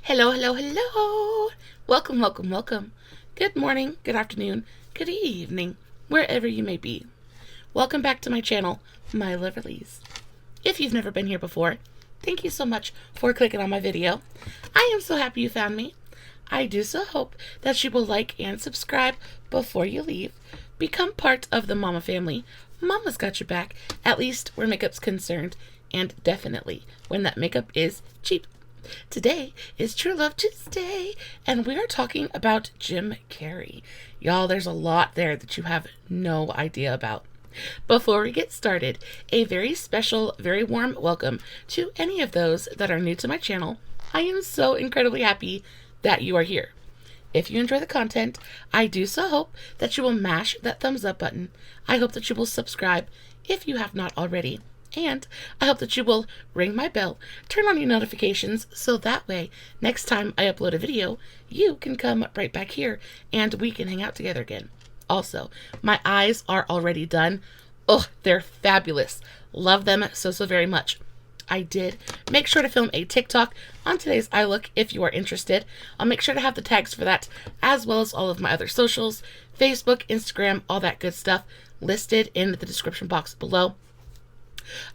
Hello, hello, hello. Welcome, welcome, welcome. Good morning, good afternoon, good evening, wherever you may be. Welcome back to my channel, my Beverlys. If you've never been here before, thank you so much for clicking on my video. I am so happy you found me. I do so hope that you will like and subscribe before you leave. Become part of the mama family. Mama's got your back, at least where makeup's concerned, and definitely when that makeup is cheap. Today is True Love Tuesday, and we are talking about Jim Carrey. Y'all, there's a lot there that you have no idea about. Before we get started, a very special, very warm welcome to any of those that are new to my channel. I am so incredibly happy that you are here. If you enjoy the content, I do so hope that you will mash that thumbs up button. I hope that you will subscribe if you have not already. And I hope that you will ring my bell, turn on your notifications, so that way, next time I upload a video, you can come right back here and we can hang out together again. Also, my eyes are already done. Oh, they're fabulous. Love them so very much. I did make sure to film a TikTok on today's eye look if you are interested. I'll make sure to have the tags for that, as well as all of my other socials, Facebook, Instagram, all that good stuff listed in the description box below,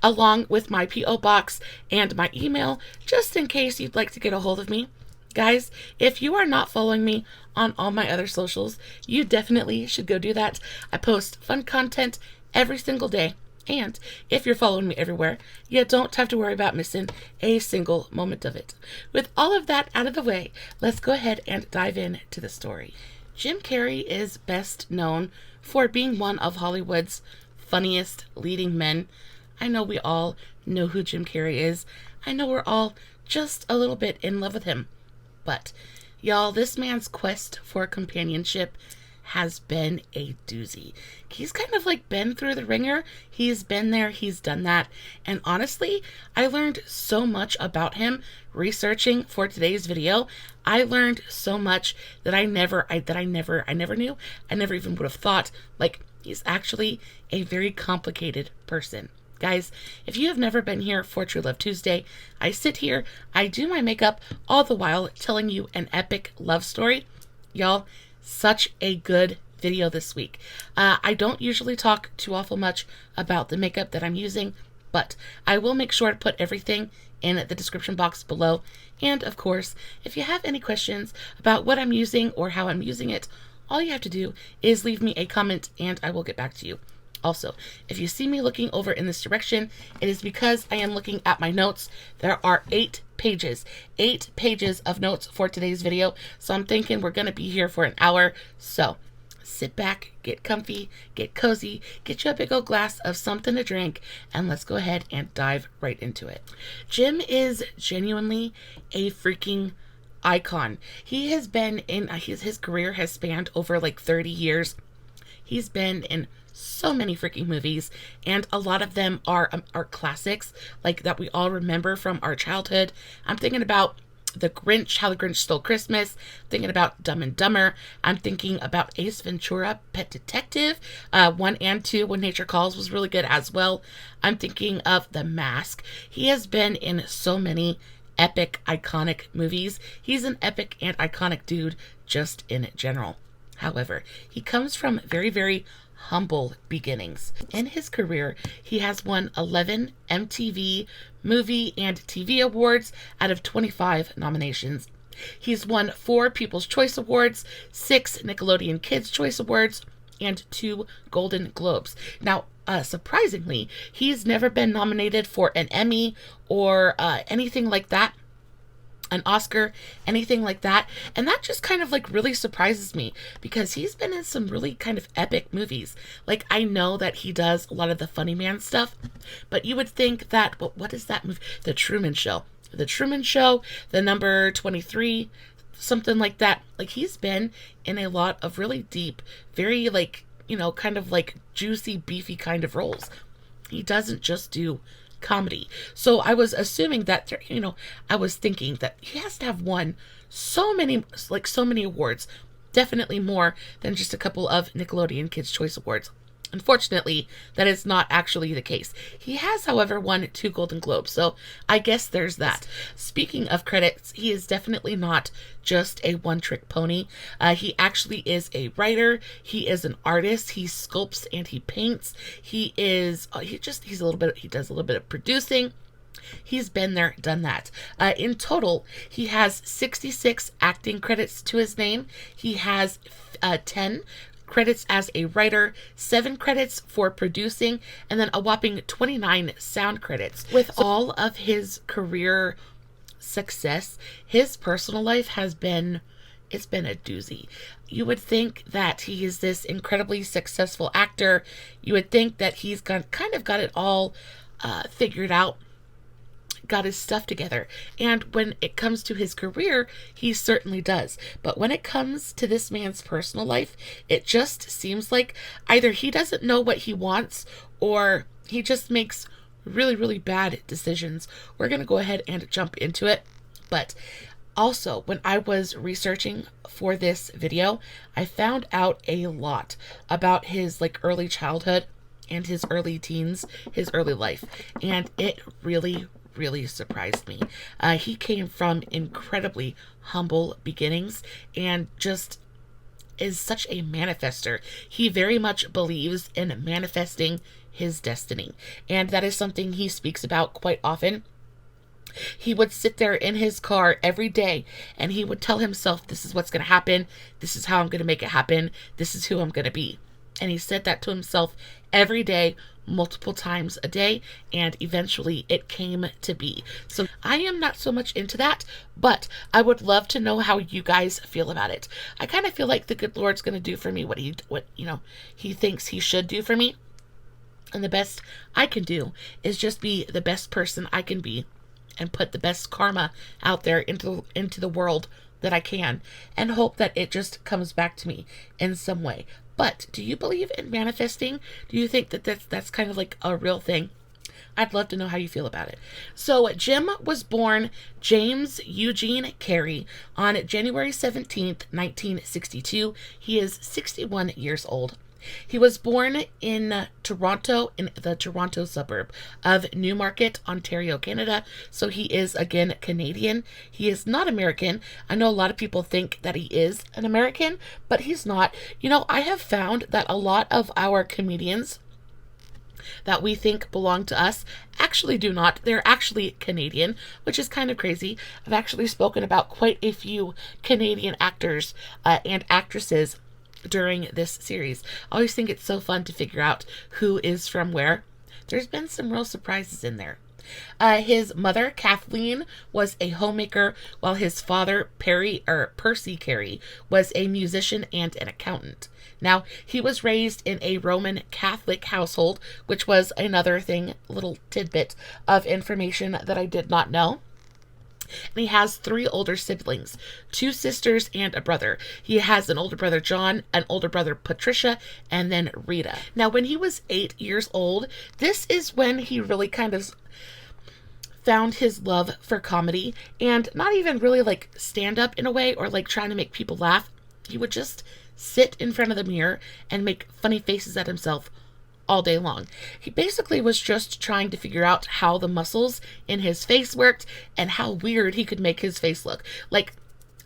along with my P.O. box and my email, just in case you'd like to get a hold of me. Guys, if you are not following me on all my other socials, you definitely should go do that. I post fun content every single day, and if you're following me everywhere, you don't have to worry about missing a single moment of it. With all of that out of the way, let's go ahead and dive into the story. Jim Carrey is best known for being one of Hollywood's funniest leading men. I know we all know who Jim Carrey is. I know we're all just a little bit in love with him. But, y'all, this man's quest for companionship has been a doozy. He's kind of like been through the ringer. He's been there, he's done that. And honestly, I learned so much about him researching for today's video. I learned so much that I never knew. I never even would have thought. Like, he's actually a very complicated person. Guys, if you have never been here for True Love Tuesday, I sit here, I do my makeup, all the while telling you an epic love story. Y'all, such a good video this week. I don't usually talk too awful much about the makeup that I'm using, but I will make sure to put everything in the description box below. And of course, if you have any questions about what I'm using or how I'm using it, all you have to do is leave me a comment and I will get back to you. Also, if you see me looking over in this direction, it is because I am looking at my notes. There are 8 pages of notes for today's video. So I'm thinking we're going to be here for an hour. So sit back, get comfy, get cozy, get you a big old glass of something to drink, and let's go ahead and dive right into it. Jim is genuinely a freaking icon. He has been in, his career has spanned over like 30 years. He's been in so many freaking movies, and a lot of them are classics, like that we all remember from our childhood. I'm thinking about The Grinch, How the Grinch Stole Christmas, thinking about Dumb and Dumber. I'm thinking about Ace Ventura, Pet Detective, 1 and 2, When Nature Calls was really good as well. I'm thinking of The Mask. He has been in so many epic, iconic movies. He's an epic and iconic dude just in general. However, he comes from very, very humble beginnings. In his career, he has won 11 MTV Movie and TV Awards out of 25 nominations. He's won 4 People's Choice Awards, 6 Nickelodeon Kids' Choice Awards, and 2 Golden Globes. Now, surprisingly, he's never been nominated for an Emmy or anything like that, an Oscar, anything like that. And that just kind of like really surprises me, because he's been in some really kind of epic movies. Like, I know that he does a lot of the funny man stuff, but you would think that, but what is that movie? The Truman Show, the number 23, something like that. Like, he's been in a lot of really deep, very like, you know, kind of like juicy, beefy kind of roles. He doesn't just do comedy. So I was assuming that, you know, I was thinking that he has to have won so many awards, definitely more than just a couple of Nickelodeon Kids' Choice Awards. Unfortunately, that is not actually the case. He has, however, won 2 Golden Globes, so I guess there's that. Speaking of credits, he is definitely not just a one-trick pony. He actually is a writer. He is an artist. He sculpts and he paints. He does a little bit of producing. He's been there, done that. In total, he has 66 acting credits to his name. He has 10 credits as a writer, 7 credits for producing, and then a whopping 29 sound credits. With all of his career success, his personal life has been, it's been a doozy. You would think that he is this incredibly successful actor. You would think that he's kind of got it all figured out, got his stuff together, and when it comes to his career, he certainly does. But when it comes to this man's personal life, it just seems like either he doesn't know what he wants or he just makes really bad decisions. We're gonna go ahead and jump into it. But also, when I was researching for this video, I found out a lot about his early childhood and his early teens, his early life, and it really surprised me. He came from incredibly humble beginnings and just is such a manifester. He very much believes in manifesting his destiny, and that is something he speaks about quite often. He would sit there in his car every day and he would tell himself, this is what's going to happen, this is how I'm going to make it happen, this is who I'm going to be. And he said that to himself every day, multiple times a day, and eventually it came to be. So I am not so much into that, but I would love to know how you guys feel about it. I kind of feel like the good Lord's going to do for me what he thinks he should do for me. And the best I can do is just be the best person I can be and put the best karma out there into the world that I can, and hope that it just comes back to me in some way. But do you believe in manifesting? Do you think that that's kind of like a real thing? I'd love to know how you feel about it. So Jim was born James Eugene Carrey on January 17th, 1962. He is 61 years old. He was born in Toronto, in the Toronto suburb of Newmarket, Ontario, Canada. So he is, again, Canadian. He is not American. I know a lot of people think that he is an American, but he's not. I have found that a lot of our comedians that we think belong to us actually do not. They're actually Canadian, which is kind of crazy. I've actually spoken about quite a few Canadian actors and actresses during this series. I always think it's so fun to figure out who is from where. There's been some real surprises in there. His mother, Kathleen, was a homemaker, while his father, Percy Carrey, was a musician and an accountant. Now, he was raised in a Roman Catholic household, which was another little tidbit of information that I did not know. And he has 3 older siblings, 2 sisters and a brother. He has an older brother, John, an older brother, Patricia, and then Rita. Now, when he was 8 years old, this is when he really kind of found his love for comedy, and not even really stand up in a way or trying to make people laugh. He would just sit in front of the mirror and make funny faces at himself all day long. He basically was just trying to figure out how the muscles in his face worked and how weird he could make his face look.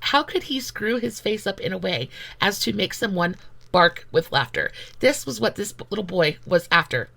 How could he screw his face up in a way as to make someone bark with laughter? This was what this little boy was after.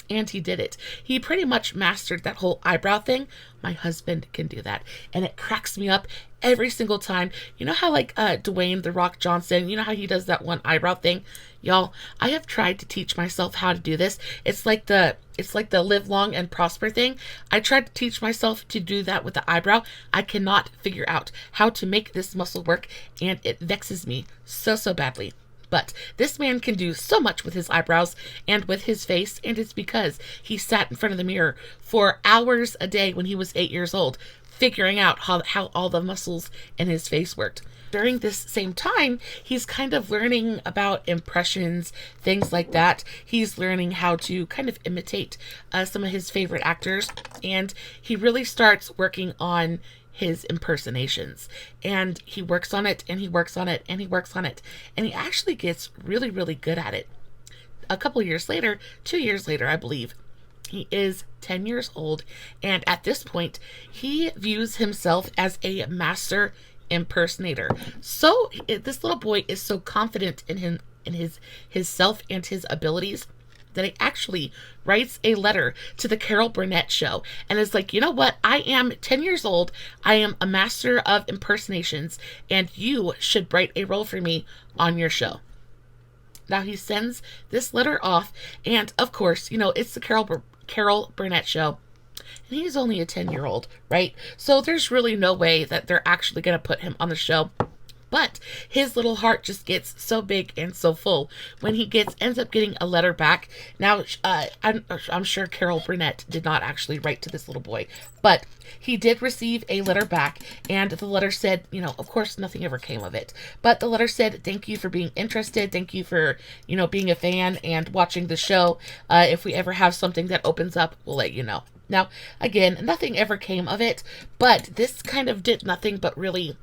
And he did it. He pretty much mastered that whole eyebrow thing. My husband can do that, and it cracks me up every single time. You know how Dwayne "The Rock" Johnson, you know how he does that one eyebrow thing? Y'all, I have tried to teach myself how to do this. It's like the live long and prosper thing. I tried to teach myself to do that with the eyebrow. I cannot figure out how to make this muscle work, and it vexes me so badly. But this man can do so much with his eyebrows and with his face, and it's because he sat in front of the mirror for hours a day when he was 8 years old, figuring out how all the muscles in his face worked. During this same time, he's kind of learning about impressions, things like that. He's learning how to kind of imitate some of his favorite actors, and he really starts working on his impersonations, and he works on it, and he works on it, and he works on it, and he actually gets really good at it. a couple years later, 2 years later, I believe, he is 10 years old, and at this point, he views himself as a master impersonator. So this little boy is so confident in him, in his self and his abilities, that he actually writes a letter to the Carol Burnett show and is like, you know what? I am 10 years old. I am a master of impersonations, and you should write a role for me on your show. Now he sends this letter off, and of course, you know, it's the Carol Burnett show, and he's only a 10-year-old, right? So there's really no way that they're actually going to put him on the show. But his little heart just gets so big and so full when he ends up getting a letter back. Now, I'm sure Carol Burnett did not actually write to this little boy, but he did receive a letter back, and the letter said, you know, of course, nothing ever came of it, but the letter said, thank you for being interested. Thank you for, you know, being a fan and watching the show. If we ever have something that opens up, we'll let you know. Now, again, nothing ever came of it, but this kind of did nothing but really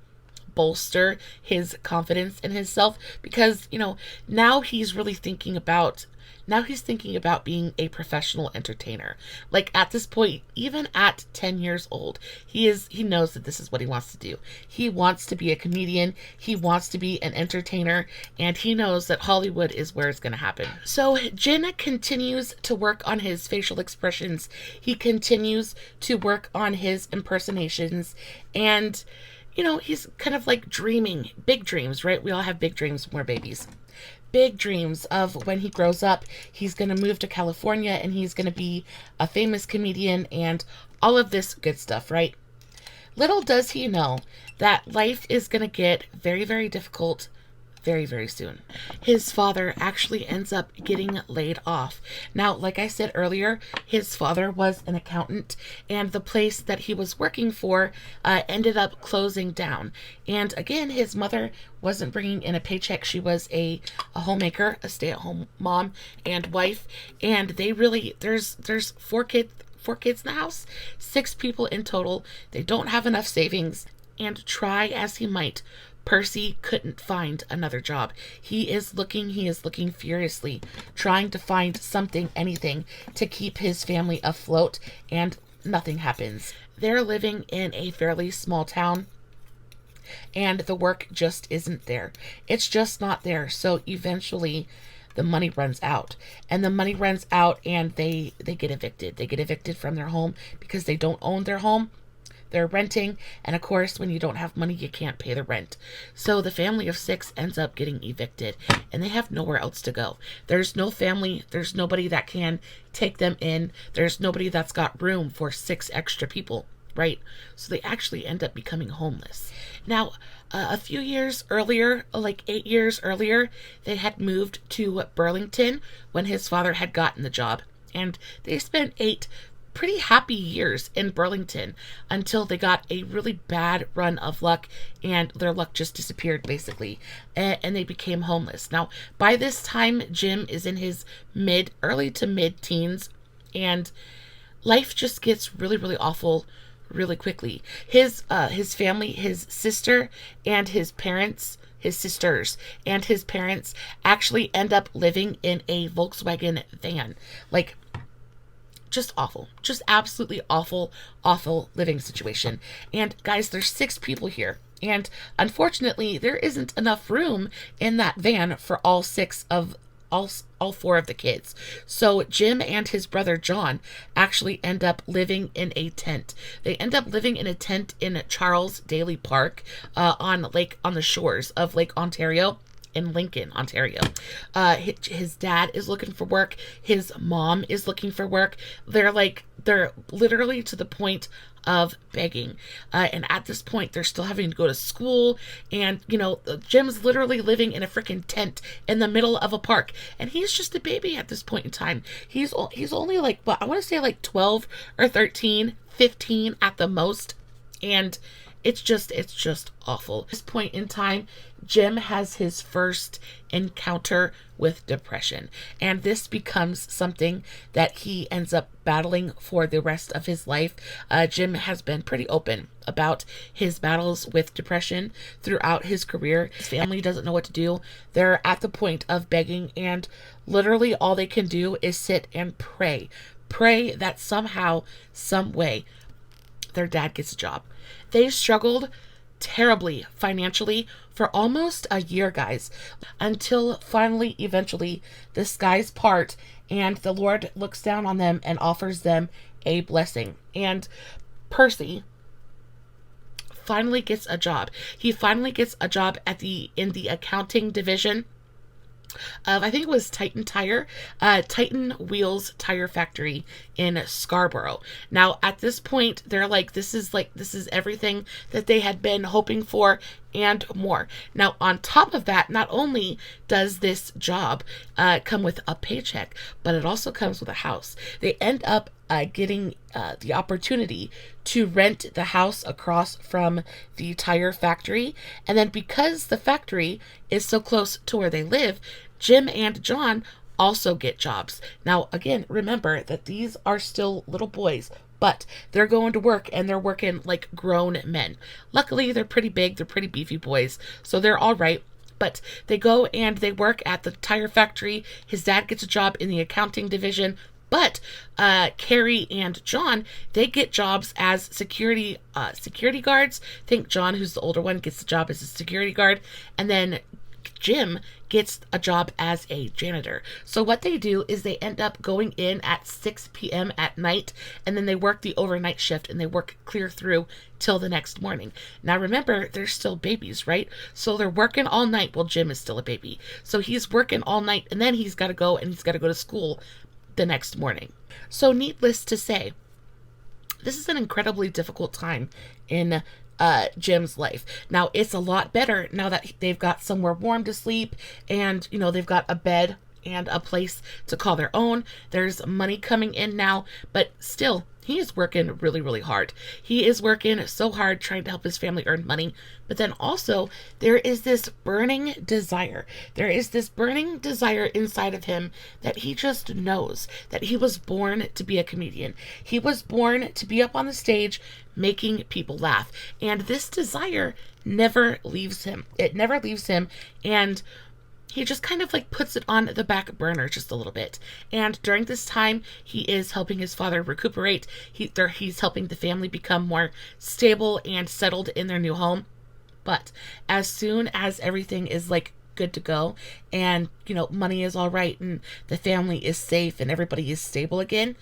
bolster his confidence in himself, because, you know, now he's thinking about being a professional entertainer. Like, at this point, even at 10 years old, he knows that this is what he wants to do. He wants to be a comedian, he wants to be an entertainer, and he knows that Hollywood is where it's going to happen. So Jin continues to work on his facial expressions, he continues to work on his impersonations, and you know, he's kind of like dreaming big dreams, right? We all have big dreams when we're babies. Big dreams of when he grows up, he's going to move to California and he's going to be a famous comedian and all of this good stuff, right? Little does he know that life is going to get very, very difficult very, very soon. His father actually ends up getting laid off. Now, like I said earlier, his father was an accountant, and the place that he was working for ended up closing down. And again, his mother wasn't bringing in a paycheck. She was a homemaker, a stay-at-home mom and wife, and they really, there's four kids in the house, 6 people in total. They don't have enough savings, and try as he might, Percy couldn't find another job. He is looking furiously, trying to find something, anything, to keep his family afloat, and nothing happens. They're living in a fairly small town, and the work just isn't there. It's just not there. So eventually the money runs out, and they get evicted. They get evicted from their home because they don't own their home. They're renting, and of course, when you don't have money, you can't pay the rent. So the family of 6 ends up getting evicted, and they have nowhere else to go. There's no family. There's nobody that can take them in. There's nobody that's got room for 6 extra people, right? So they actually end up becoming homeless. Now, a few years earlier, like 8 years earlier, they had moved to Burlington when his father had gotten the job, and they spent 8 pretty happy years in Burlington until they got a really bad run of luck, and their luck just disappeared basically, and they became homeless. Now, by this time, Jim is in his early to mid teens, and life just gets really, really awful really quickly. His family, his sister and his parents, his sisters and his parents actually end up living in a Volkswagen van. Like, just awful, just absolutely awful living situation. And guys, there's 6 people here, and unfortunately there isn't enough room in that van for all 4 of the kids. So Jim and his brother John actually end up living in a tent. They end up living in a tent in Charles Daly Park, on the shores of Lake Ontario, in Lincoln, Ontario. His dad is looking for work. His mom is looking for work. They're literally to the point of begging. And at this point, they're still having to go to school. And, you know, Jim's literally living in a freaking tent in the middle of a park. And he's just a baby at this point in time. He's only I want to say 12 or 13, 15 at the most. And It's just awful. At this point in time, Jim has his first encounter with depression, and this becomes something that he ends up battling for the rest of his life. Jim has been pretty open about his battles with depression throughout his career. His family doesn't know what to do. They're at the point of begging, and literally all they can do is sit and pray that somehow, some way, their dad gets a job. They struggled terribly financially for almost a year, guys, until finally, eventually, the skies part and the Lord looks down on them and offers them a blessing. And Percy finally gets a job. He finally gets a job in the accounting division of, I think it was Titan Wheels Tire Factory in Scarborough. Now, at this point, they're like, this is everything that they had been hoping for and more. Now, on top of that, not only does this job come with a paycheck, but it also comes with a house. They end up getting the opportunity to rent the house across from the tire factory. And then because the factory is so close to where they live, Jim and John also get jobs. Now, again, remember that these are still little boys, but they're going to work and they're working like grown men. Luckily, they're pretty big. They're pretty beefy boys, so they're all right. But they go and they work at the tire factory. His dad gets a job in the accounting division. But Carrey and John, they get jobs as security guards. I think John, who's the older one, gets the job as a security guard. And then Jim gets a job as a janitor. So what they do is they end up going in at 6 p.m. at night, and then they work the overnight shift, and they work clear through till the next morning. Now remember, they're still babies, right? So they're working all night while Jim is still a baby. So he's working all night, and then he's got to go to school the next morning. So needless to say, this is an incredibly difficult time in Jim's life. Now, it's a lot better now that they've got somewhere warm to sleep, and they've got a bed and a place to call their own. There's money coming in now, but still, he is working really, really hard. He is working so hard trying to help his family earn money. But then also, there is this burning desire. There is this burning desire inside of him that he just knows that he was born to be a comedian. He was born to be up on the stage making people laugh. And this desire never leaves him. It never leaves him. And he just kind of like puts it on the back burner just a little bit. And during this time, he is helping his father recuperate. He's helping the family become more stable and settled in their new home. But as soon as everything is like good to go and, money is all right and the family is safe and everybody is stable again,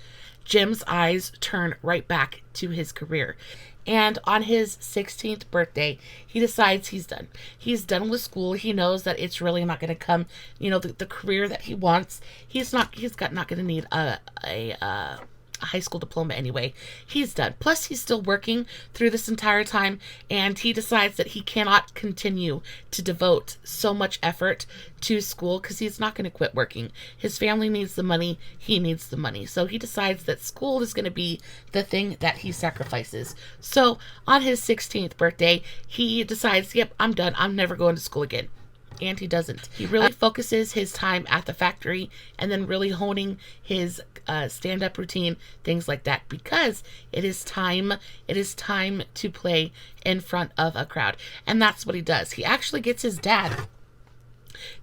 Jim's eyes turn right back to his career. And on his 16th birthday, he decides he's done. He's done with school. He knows that it's really not going to come, the career that he wants. He's not going to need a high school diploma anyway. He's done. Plus, he's still working through this entire time, and he decides that he cannot continue to devote so much effort to school because he's not going to quit working. His family needs the money. He needs the money. So he decides that school is going to be the thing that he sacrifices. So on his 16th birthday, he decides, yep, I'm done. I'm never going to school again. And he doesn't. He really focuses his time at the factory and then really honing his stand-up routine, things like that, because it is time to play in front of a crowd. And that's what he does. He actually gets his dad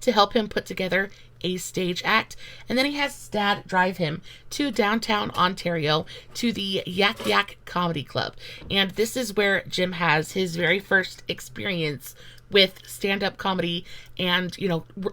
to help him put together a stage act, and then he has his dad drive him to downtown Ontario to the Yak Yak Comedy Club. And this is where Jim has his very first experience with stand-up comedy and,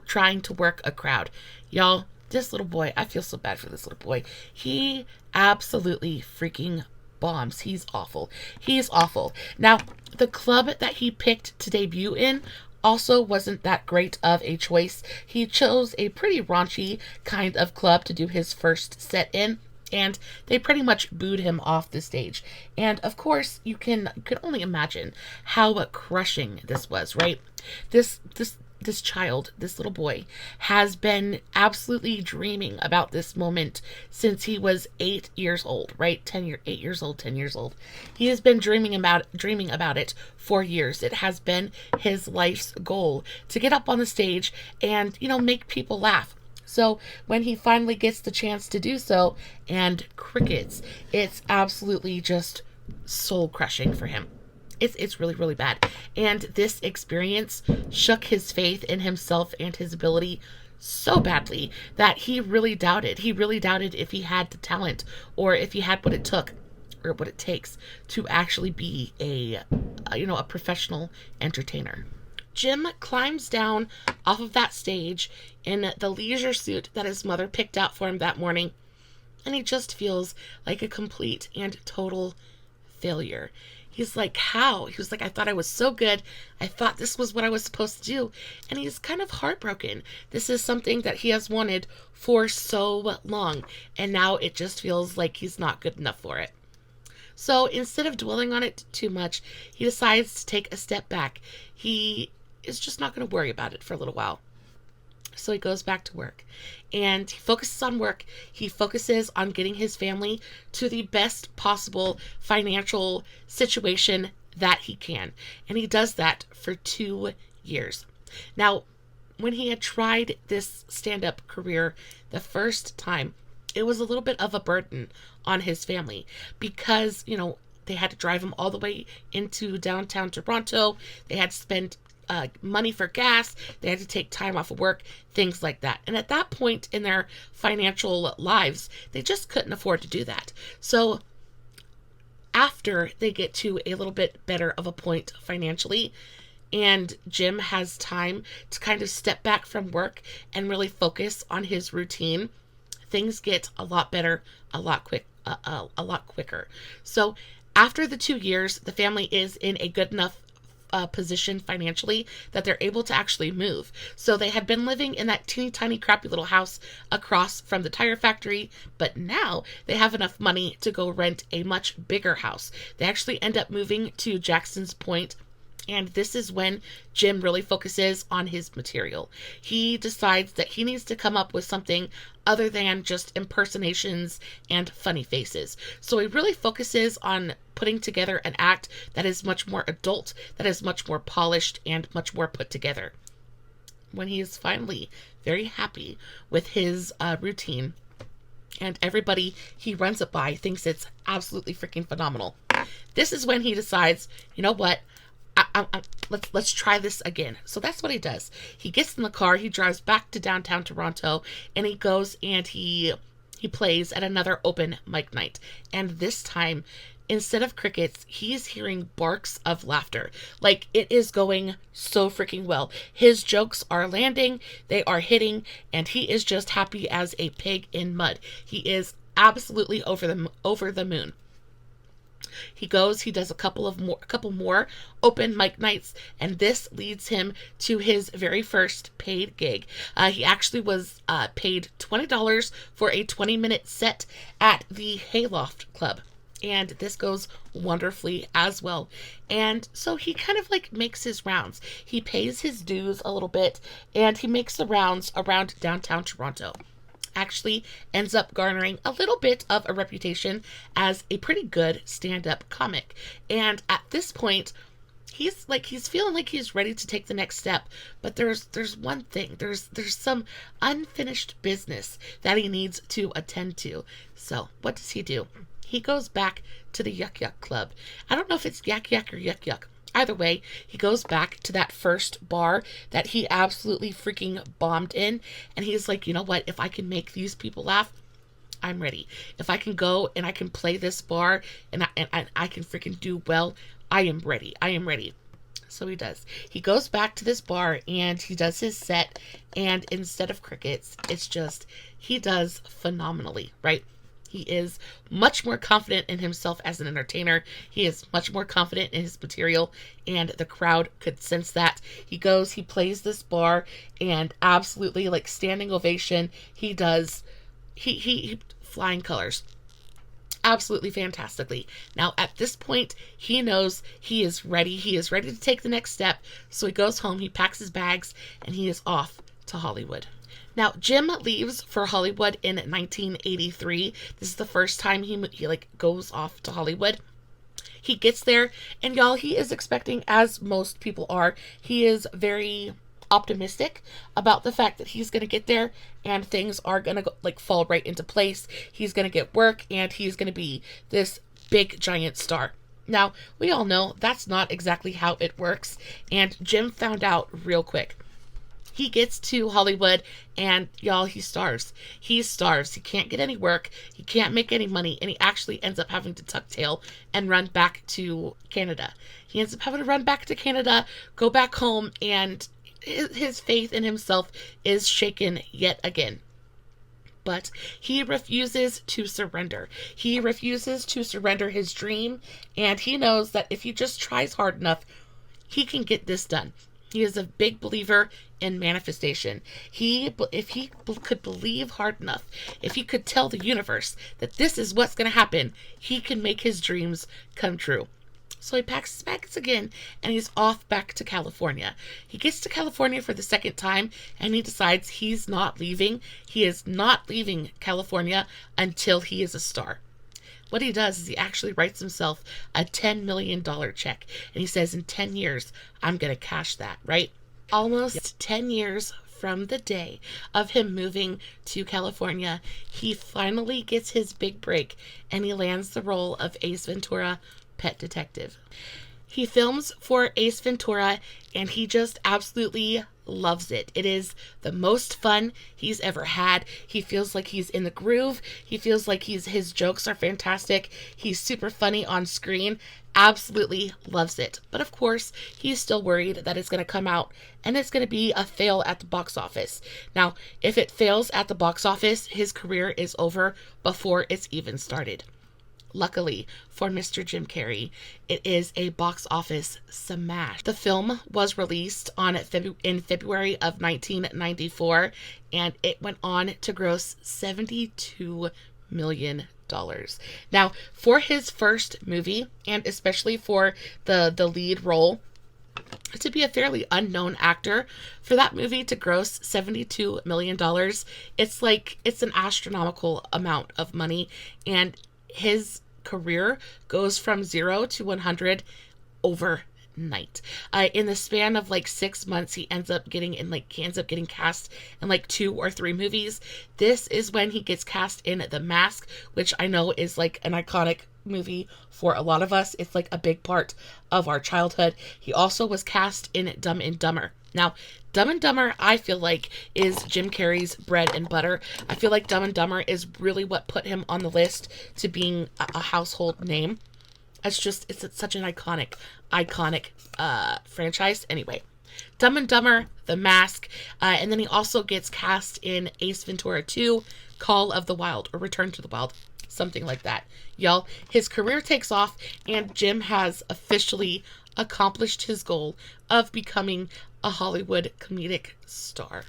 trying to work a crowd. Y'all, this little boy, I feel so bad for this little boy. He absolutely freaking bombs. He's awful. He's awful. Now, the club that he picked to debut in also wasn't that great of a choice. He chose a pretty raunchy kind of club to do his first set in, and they pretty much booed him off the stage. And of course, you could only imagine how crushing this was, right? This this child, this little boy, has been absolutely dreaming about this moment since he was 8 years old, right? 8 years old, 10 years old. He has been dreaming about it for years. It has been his life's goal to get up on the stage and, make people laugh. So when he finally gets the chance to do so, and crickets, it's absolutely just soul crushing for him. It's really, really bad. And this experience shook his faith in himself and his ability so badly that he really doubted. He really doubted if he had the talent or if he had what it took or what it takes to actually be a professional entertainer. Jim climbs down off of that stage in the leisure suit that his mother picked out for him that morning, and he just feels like a complete and total failure. He's like, how? He was like, I thought I was so good. I thought this was what I was supposed to do. And he's kind of heartbroken. This is something that he has wanted for so long, and now it just feels like he's not good enough for it. So instead of dwelling on it too much, he decides to take a step back. He is just not going to worry about it for a little while. So he goes back to work, and he focuses on work. He focuses on getting his family to the best possible financial situation that he can. And he does that for 2 years. Now, when he had tried this stand-up career the first time, it was a little bit of a burden on his family because, they had to drive him all the way into downtown Toronto. They had to spend money for gas. They had to take time off of work, things like that. And at that point in their financial lives, they just couldn't afford to do that. So after they get to a little bit better of a point financially, and Jim has time to kind of step back from work and really focus on his routine, things get a lot better, a lot quicker. So after the 2 years, the family is in a good enough position financially that they're able to actually move. So they had been living in that teeny tiny crappy little house across from the tire factory, but now they have enough money to go rent a much bigger house. They actually end up moving to Jackson's Point, and this is when Jim really focuses on his material. He decides that he needs to come up with something other than just impersonations and funny faces. So he really focuses on putting together an act that is much more adult, that is much more polished, and much more put together. When he is finally very happy with his routine, and everybody he runs it by thinks it's absolutely freaking phenomenal, this is when he decides, you know what, let's try this again. So that's what he does. He gets in the car, he drives back to downtown Toronto, and he goes and he plays at another open mic night. And this time, instead of crickets, he's hearing barks of laughter. Like, it is going so freaking well. His jokes are landing, they are hitting, and he is just happy as a pig in mud. He is absolutely over the moon. He goes, he does a couple more open mic nights, and this leads him to his very first paid gig. He actually was paid $20 for a 20-minute set at the Hayloft Club. And this goes wonderfully as well. And so he kind of like makes his rounds. He pays his dues a little bit, and he makes the rounds around downtown Toronto. Actually ends up garnering a little bit of a reputation as a pretty good stand-up comic. And at this point, he's feeling like he's ready to take the next step, but there's one thing. There's some unfinished business that he needs to attend to. So what does he do? He goes back to the Yuck Yuck Club. I don't know if it's Yak Yak or Yuck Yuck. Either way, he goes back to that first bar that he absolutely freaking bombed in, and he's like, you know what, if I can make these people laugh, I'm ready. If I can go and I can play this bar and I can freaking do well, I am ready. I am ready. So he does. He goes back to this bar and he does his set, and instead of crickets, it's just, he does phenomenally, right? He is much more confident in himself as an entertainer. He is much more confident in his material, and the crowd could sense that. He goes, he plays this bar, and absolutely, like, standing ovation. He does, he flying colors. absolutely fantastically. Now, at this point, he knows he is ready. He is ready to take the next step. So he goes home, he packs his bags, and he is off to Hollywood. Now, Jim leaves for Hollywood in 1983. This is the first time he like goes off to Hollywood. He gets there, and y'all, he is expecting, as most people are, he is very optimistic about the fact that he's going to get there and things are going to like fall right into place. He's going to get work and he's going to be this big giant star. Now, we all know that's not exactly how it works, and Jim found out real quick. He gets to Hollywood and y'all, he starves. He starves. He can't get any work. He can't make any money. And he actually ends up having to tuck tail and run back to Canada. He ends up having to run back to Canada, go back home, and his faith in himself is shaken yet again. But he refuses to surrender. He refuses to surrender his dream. And he knows that if he just tries hard enough, he can get this done. He is a big believer in manifestation. If he could believe hard enough, if he could tell the universe that this is what's going to happen, he can make his dreams come true. So he packs his bags again, and he's off back to California. He gets to California for the second time, and he decides he's not leaving. He is not leaving California until he is a star. What he does is he actually writes himself a $10 million check. And he says, in 10 years, I'm going to cash that, right? Almost 10 years from the day of him moving to California, he finally gets his big break and he lands the role of Ace Ventura, Pet Detective. He films for Ace Ventura and he just absolutely loves it. It is the most fun he's ever had. He feels like he's in the groove. He feels like his jokes are fantastic. He's super funny on screen. Absolutely loves it. But of course, he's still worried that it's going to come out and it's going to be a fail at the box office. Now, if it fails at the box office, his career is over before it's even started. Luckily for Mr. Jim Carrey, it is a box office smash. The film was released in February of 1994, and it went on to gross $72 million. Now, for his first movie, and especially for the lead role, to be a fairly unknown actor, for that movie to gross $72 million, it's an astronomical amount of money, and his career goes from 0 to 100 overnight. In the span of like 6 months, he ends up getting cast in like 2 or 3 movies. This is when he gets cast in The Mask, which I know is like an iconic movie for a lot of us. It's like a big part of our childhood. He also was cast in Dumb and Dumber. Now, Dumb and Dumber, I feel like, is Jim Carrey's bread and butter. I feel like Dumb and Dumber is really what put him on the list to being a household name. It's such an iconic franchise. Anyway, Dumb and Dumber, The Mask, and then he also gets cast in Ace Ventura 2, Call of the Wild, or Return to the Wild, something like that. Y'all, his career takes off, and Jim has officially accomplished his goal of becoming a Hollywood comedic star.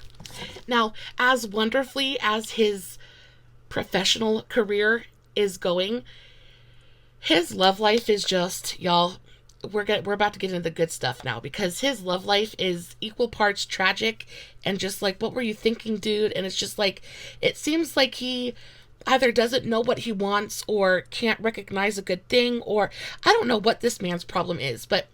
Now, as wonderfully as his professional career is going, his love life is just, y'all, we're about to get into the good stuff now, because his love life is equal parts tragic and just like, what were you thinking, dude? And it's just like, it seems like he either doesn't know what he wants or can't recognize a good thing, or I don't know what this man's problem is, but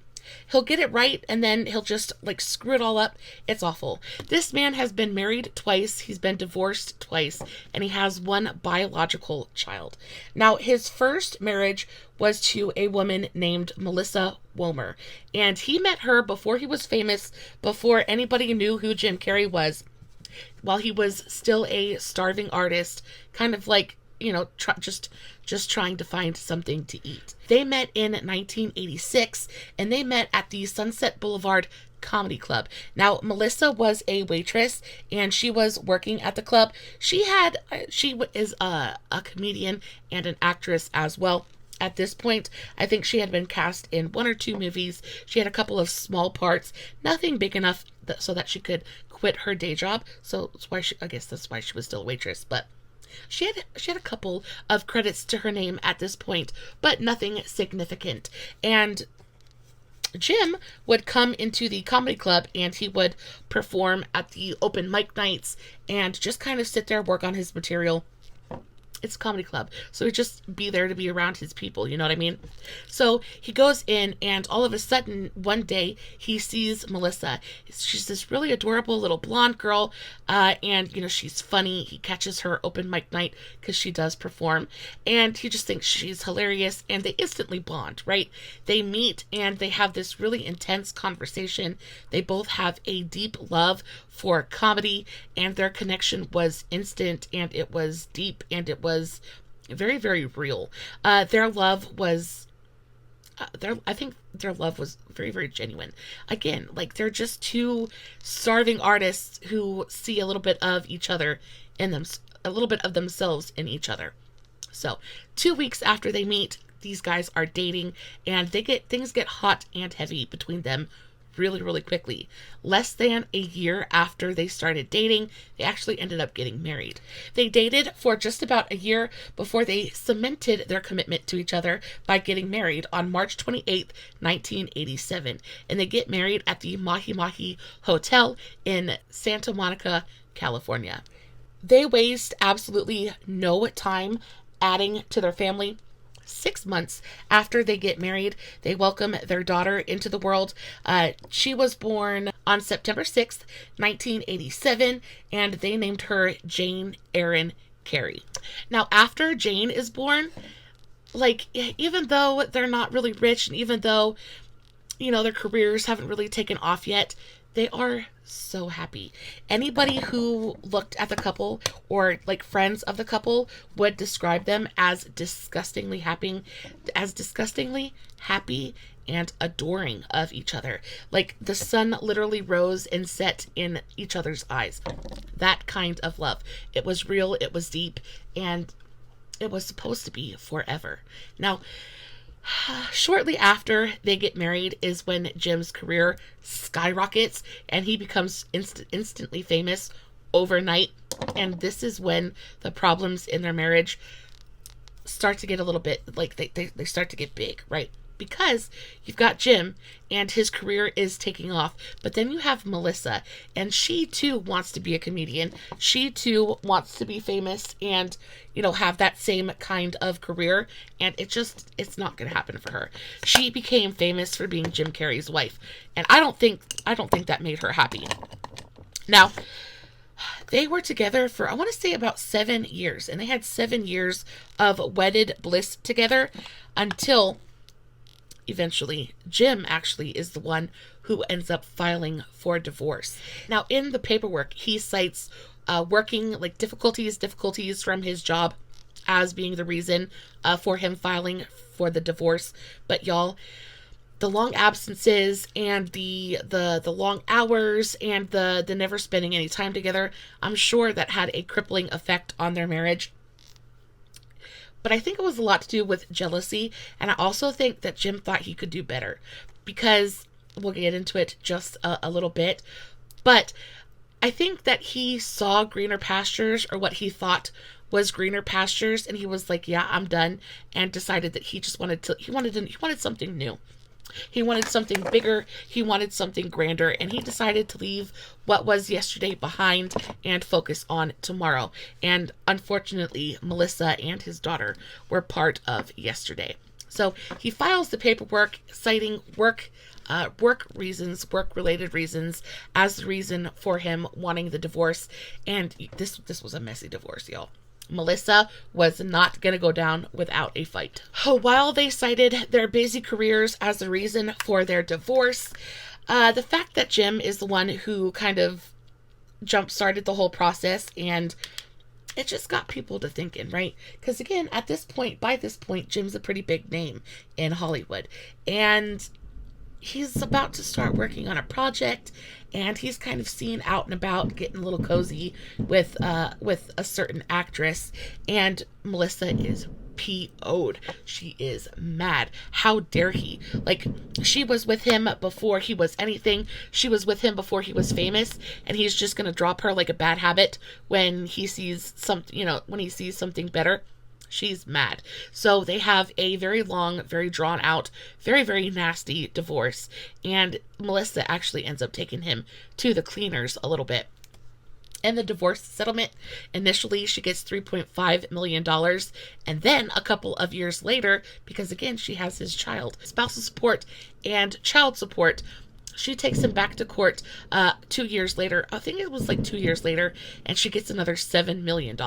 he'll get it right and then he'll just like screw it all up. It's awful. This man has been married twice, he's been divorced twice, and he has 1 biological child. Now, his first marriage was to a woman named Melissa Womer, and he met her before he was famous, before anybody knew who Jim Carrey was, while he was still a starving artist, kind of like, you know, just trying to find something to eat. They met in 1986, and they met at the Sunset Boulevard Comedy Club. Now, Melissa was a waitress, and she was working at the club. She is a comedian and an actress as well. At this point, I think she had been cast in 1 or 2 movies. She had a couple of small parts, nothing big enough so that she could quit her day job. So that's why that's why she was still a waitress. But She had a couple of credits to her name at this point, but nothing significant. And Jim would come into the comedy club and he would perform at the open mic nights and just kind of sit there, work on his material. It's a comedy club, so he'd just be there to be around his people, you know what I mean? So he goes in, and all of a sudden, one day, he sees Melissa. She's this really adorable little blonde girl, and, you know, she's funny. He catches her open mic night, because she does perform, and he just thinks she's hilarious, and they instantly bond, right? They meet, and they have this really intense conversation. They both have a deep love for comedy, and their connection was instant, and it was deep, and it was very, very real. Their love was, I think their love was very, very genuine. Again, like, they're just two starving artists who see a little bit of each other in them, a little bit of themselves in each other. So 2 weeks after they meet, these guys are dating, and things get hot and heavy between them really, really quickly. Less than a year after they started dating, they actually ended up getting married. They dated for just about a year before they cemented their commitment to each other by getting married on March 28th, 1987. And they get married at the Mahi Mahi Hotel in Santa Monica, California. They waste absolutely no time adding to their family. 6 months after they get married, they welcome their daughter into the world. She was born on September 6th, 1987, and they named her Jane Erin Carrey. Now, after Jane is born, like, even though they're not really rich, and even though, you know, their careers haven't really taken off yet, they are so happy. Anybody who looked at the couple, or like friends of the couple, would describe them as disgustingly happy and adoring of each other. Like, the sun literally rose and set in each other's eyes. That kind of love. It was real, it was deep, and it was supposed to be forever. Now, shortly after they get married is when Jim's career skyrockets, and he becomes instantly famous overnight. And this is when the problems in their marriage start to get a little bit, like, they start to get big, right? Because you've got Jim, and his career is taking off. But then you have Melissa, and she too wants to be a comedian. She too wants to be famous and, you know, have that same kind of career. And it's not going to happen for her. She became famous for being Jim Carrey's wife. And I don't think that made her happy. Now, they were together for, I want to say, about 7 years. And they had 7 years of wedded bliss together until eventually Jim actually is the one who ends up filing for divorce. Now, in the paperwork, he cites working, like, difficulties from his job as being the reason for him filing for the divorce. But y'all, the long absences and the long hours and the never spending any time together, I'm sure that had a crippling effect on their marriage. But I think it was a lot to do with jealousy. And I also think that Jim thought he could do better, because we'll get into it just a little bit. But I think that he saw greener pastures, or what he thought was greener pastures. And he was like, yeah, I'm done. And decided that he just wanted something new. He wanted something bigger. He wanted something grander. And he decided to leave what was yesterday behind and focus on tomorrow. And unfortunately, Melissa and his daughter were part of yesterday. So he files the paperwork citing work-related reasons as the reason for him wanting the divorce. And this was a messy divorce, y'all. Melissa was not going to go down without a fight. While they cited their busy careers as the reason for their divorce, the fact that Jim is the one who kind of jump-started the whole process, and it just got people to thinking, right? Because again, by this point, Jim's a pretty big name in Hollywood, and he's about to start working on a project, and he's kind of seen out and about, getting a little cozy with a certain actress, and Melissa is PO'd. She is mad. How dare he? Like, she was with him before he was anything. She was with him before he was famous, and he's just gonna drop her like a bad habit when he sees when he sees something better. She's mad. So they have a very long, very drawn out, very, very nasty divorce, and Melissa actually ends up taking him to the cleaners a little bit. And the divorce settlement, initially she gets $3.5 million. And then a couple of years later, because again, she has his child, spousal support and child support, she takes him back to court 2 years later. I think it was like 2 years later. And she gets another $7 million.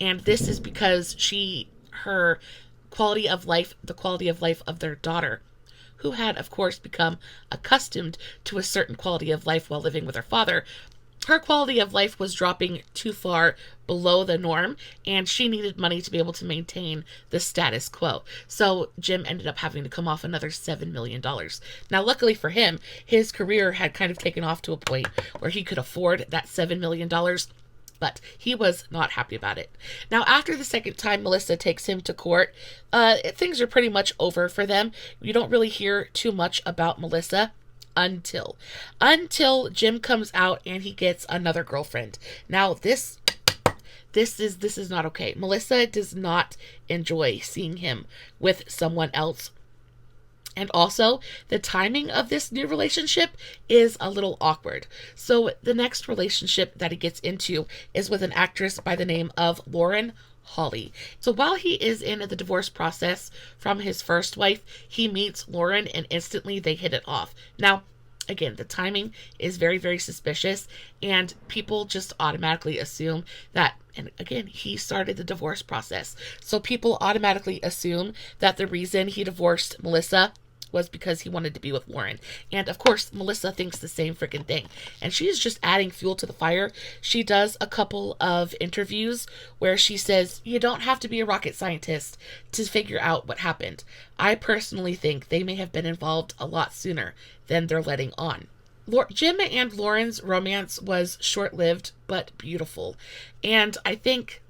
And this is because her quality of life, the quality of life of their daughter, who had, of course, become accustomed to a certain quality of life while living with her father, her quality of life was dropping too far below the norm, and she needed money to be able to maintain the status quo. So Jim ended up having to come off another $7 million. Now, luckily for him, his career had kind of taken off to a point where he could afford that $7 million, but he was not happy about it. Now, after the second time Melissa takes him to court, things are pretty much over for them. You don't really hear too much about Melissa until Jim comes out and he gets another girlfriend. Now this is not okay. Melissa does not enjoy seeing him with someone else. And also, the timing of this new relationship is a little awkward. So the next relationship that he gets into is with an actress by the name of Lauren Holly. So while he is in the divorce process from his first wife, he meets Lauren and instantly they hit it off. Now, again, the timing is very, very suspicious, and people just automatically assume that, and again, he started the divorce process. So people automatically assume that the reason he divorced Melissa was because he wanted to be with Lauren. And of course, Melissa thinks the same freaking thing. And she's just adding fuel to the fire. She does a couple of interviews where she says, you don't have to be a rocket scientist to figure out what happened. I personally think they may have been involved a lot sooner than they're letting on. Jim and Lauren's romance was short-lived, but beautiful. And I think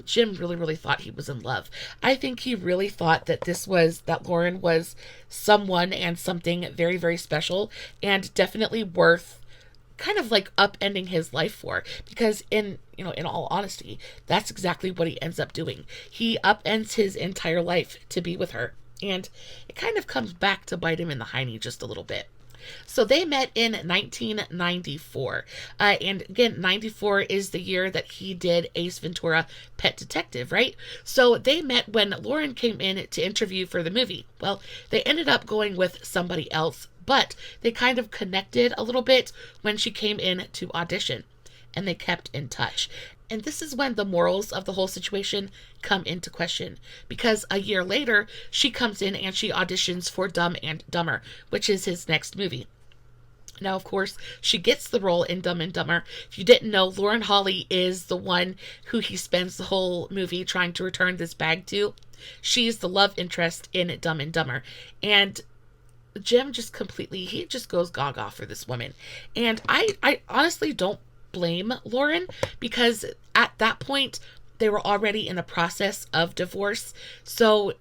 Jim really, really thought he was in love. I think he really thought that Lauren was someone and something very, very special, and definitely worth kind of like upending his life for, because in all honesty, that's exactly what he ends up doing. He upends his entire life to be with her, and it kind of comes back to bite him in the hiney just a little bit. So they met in 1994. And again, 94 is the year that he did Ace Ventura: Pet Detective, right? So they met when Lauren came in to interview for the movie. Well, they ended up going with somebody else, but they kind of connected a little bit when she came in to audition, and they kept in touch. And this is when the morals of the whole situation come into question, because a year later, she comes in and she auditions for Dumb and Dumber, which is his next movie. Now, of course, she gets the role in Dumb and Dumber. If you didn't know, Lauren Holly is the one who he spends the whole movie trying to return this bag to. She's the love interest in Dumb and Dumber. And Jim just goes gaga for this woman. And I honestly don't blame Lauren, because at that point they were already in the process of divorce. So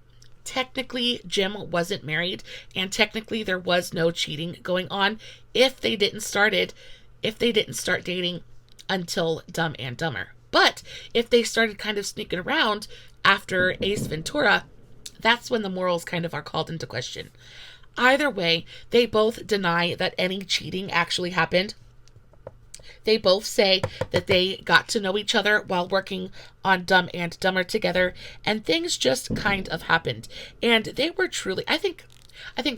technically Jim wasn't married, and technically there was no cheating going on if they didn't start dating until Dumb and Dumber. But if they started kind of sneaking around after Ace Ventura, that's when the morals kind of are called into question. Either way, they both deny that any cheating actually happened. They both say that they got to know each other while working on Dumb and Dumber together, and things just kind of happened. And they were truly, I think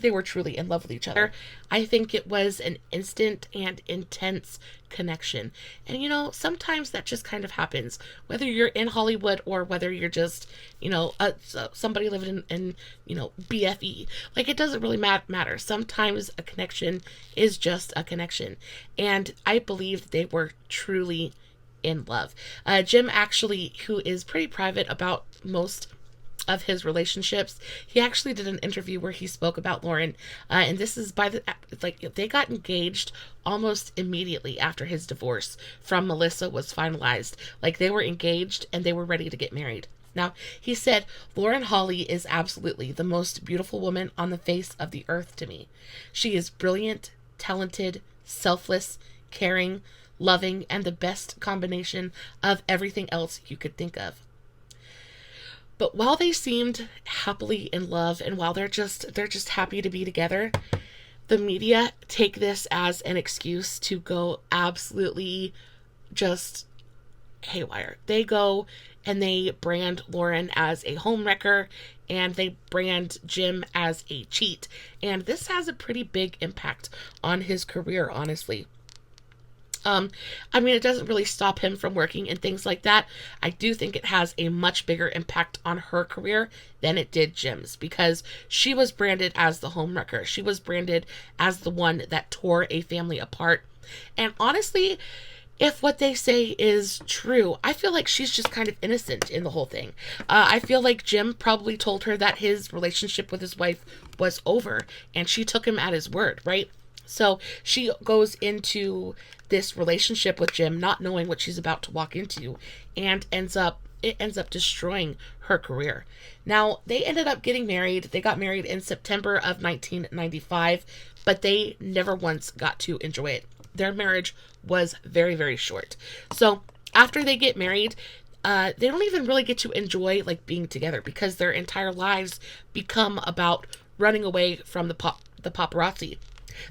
they were truly in love with each other. I think it was an instant and intense connection. And sometimes that just kind of happens, whether you're in Hollywood or whether you're just, somebody living in BFE. Like, it doesn't really matter. Sometimes a connection is just a connection. And I believe they were truly in love. Jim actually, who is pretty private about most of his relationships, he actually did an interview where he spoke about Lauren, and this is they got engaged almost immediately after his divorce from Melissa was finalized. Like, they were engaged and they were ready to get married Now, he said, Lauren Holly is absolutely the most beautiful woman on the face of the earth to me. She is brilliant, talented, selfless, caring, loving, and the best combination of everything else you could think of. But while they seemed happily in love and while they're just happy to be together, the media take this as an excuse to go absolutely just haywire. They go and they brand Lauren as a homewrecker and they brand Jim as a cheat. And this has a pretty big impact on his career, honestly. I mean, it doesn't really stop him from working and things like that. I do think it has a much bigger impact on her career than it did Jim's, because she was branded as the homewrecker. She was branded as the one that tore a family apart. And honestly, if what they say is true, I feel like she's just kind of innocent in the whole thing. I feel like Jim probably told her that his relationship with his wife was over, and she took him at his word, right? So she goes into this relationship with Jim not knowing what she's about to walk into, and it ends up destroying her career. Now, they ended up getting married. They got married in September of 1995, but they never once got to enjoy it. Their marriage was very, very short. So after they get married, they don't even really get to enjoy like being together, because their entire lives become about running away from the paparazzi.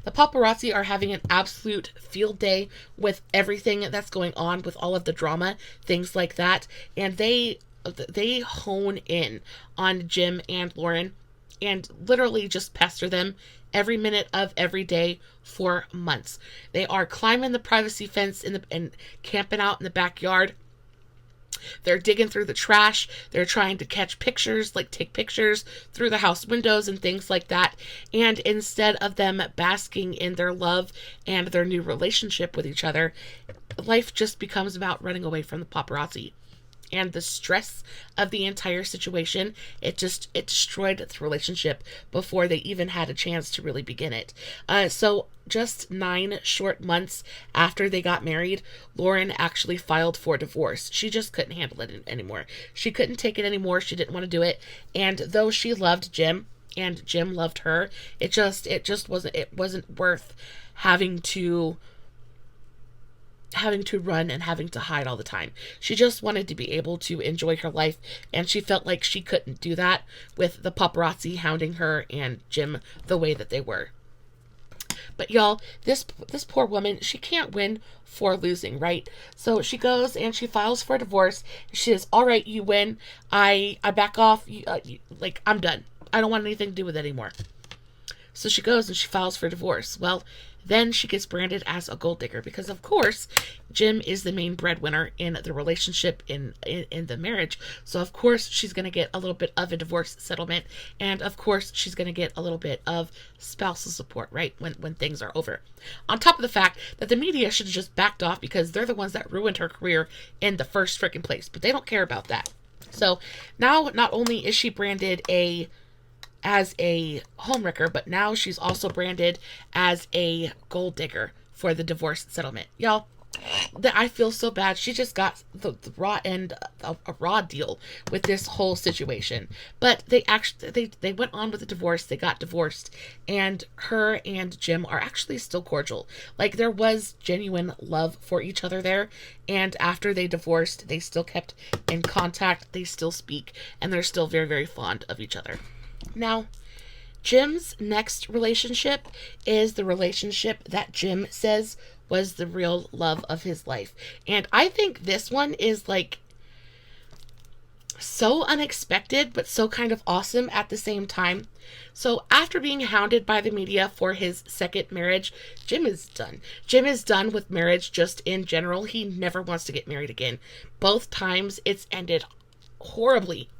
The paparazzi are having an absolute field day with everything that's going on, with all of the drama, things like that. And they hone in on Jim and Lauren and literally just pester them every minute of every day for months. They are climbing the privacy fence and camping out in the backyard. They're digging through the trash. They're trying to catch pictures, like take pictures through the house windows and things like that. And instead of them basking in their love and their new relationship with each other, life just becomes about running away from the paparazzi. And the stress of the entire situation, it destroyed the relationship before they even had a chance to really begin it. So just 9 short months after they got married, Lauren actually filed for divorce. She just couldn't handle it anymore. She couldn't take it anymore. She didn't want to do it. And though she loved Jim and Jim loved her, it wasn't worth having to run and having to hide all the time. She just wanted to be able to enjoy her life, and she felt like she couldn't do that with the paparazzi hounding her and Jim the way that they were. But y'all, this poor woman, she can't win for losing, right? So she goes and she files for divorce. She says, all right, you win. I back off. I'm done. I don't want anything to do with it anymore. So she goes and she files for divorce. Well, then she gets branded as a gold digger, because of course Jim is the main breadwinner in the relationship, in the marriage. So of course she's going to get a little bit of a divorce settlement, and of course she's going to get a little bit of spousal support, right, when things are over. On top of the fact that the media should have just backed off, because they're the ones that ruined her career in the first freaking place, but they don't care about that. So now not only is she branded as a homewrecker, but now she's also branded as a gold digger for the divorce settlement. Y'all, I feel so bad. She just got the raw end, a raw deal with this whole situation. But they went on with the divorce. They got divorced, and her and Jim are actually still cordial. Like, there was genuine love for each other there. And after they divorced, they still kept in contact. They still speak, and they're still very, very fond of each other. Now, Jim's next relationship is the relationship that Jim says was the real love of his life. And I think this one is like so unexpected, but so kind of awesome at the same time. So after being hounded by the media for his second marriage, Jim is done. Jim is done with marriage just in general. He never wants to get married again. Both times it's ended horribly.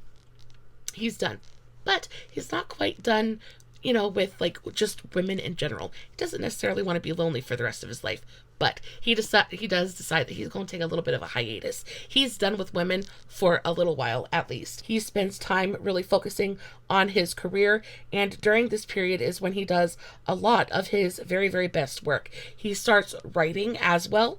He's done. But he's not quite done, with like just women in general. He doesn't necessarily want to be lonely for the rest of his life, but he does decide that he's going to take a little bit of a hiatus. He's done with women for a little while, at least. He spends time really focusing on his career, and during this period is when he does a lot of his very, very best work. He starts writing as well,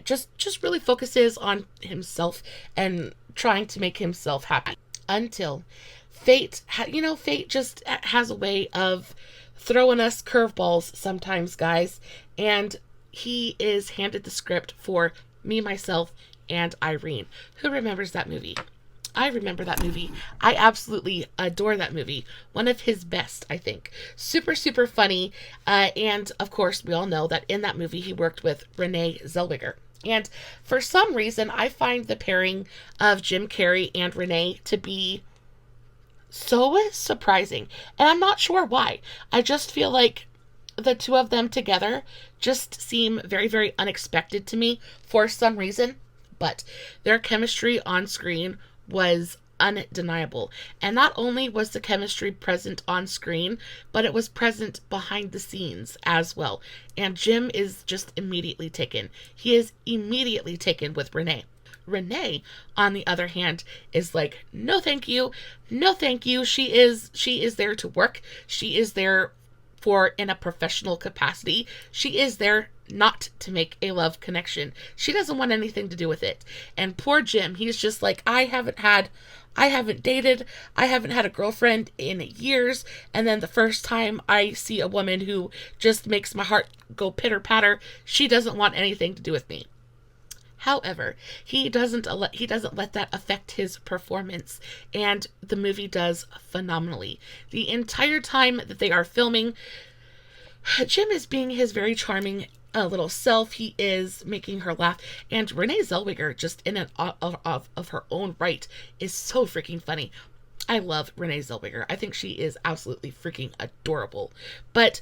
just really focuses on himself and trying to make himself happy until fate, fate just has a way of throwing us curveballs sometimes, guys. And he is handed the script for Me, Myself, and Irene. Who remembers that movie? I remember that movie. I absolutely adore that movie. One of his best, I think. Super, super funny. And of course, we all know that in that movie, he worked with Renee Zellweger. And for some reason, I find the pairing of Jim Carrey and Renee to be so surprising. And I'm not sure why. I just feel like the two of them together just seem very, very unexpected to me for some reason. But their chemistry on screen was undeniable. And not only was the chemistry present on screen, but it was present behind the scenes as well. And Jim is just immediately taken. He is immediately taken with Renee. Renee, on the other hand, is like, no thank you, no thank you. She is there to work. She is there for in a professional capacity. She is there not to make a love connection. She doesn't want anything to do with it. And poor Jim, he's just like, I haven't dated, I haven't had a girlfriend in years, and then the first time I see a woman who just makes my heart go pitter patter, she doesn't want anything to do with me. However, he doesn't let that affect his performance, and the movie does phenomenally. The entire time that they are filming, Jim is being his very charming little self. He is making her laugh, and Renee Zellweger, just in and of her own right, is so freaking funny. I love Renee Zellweger. I think she is absolutely freaking adorable. But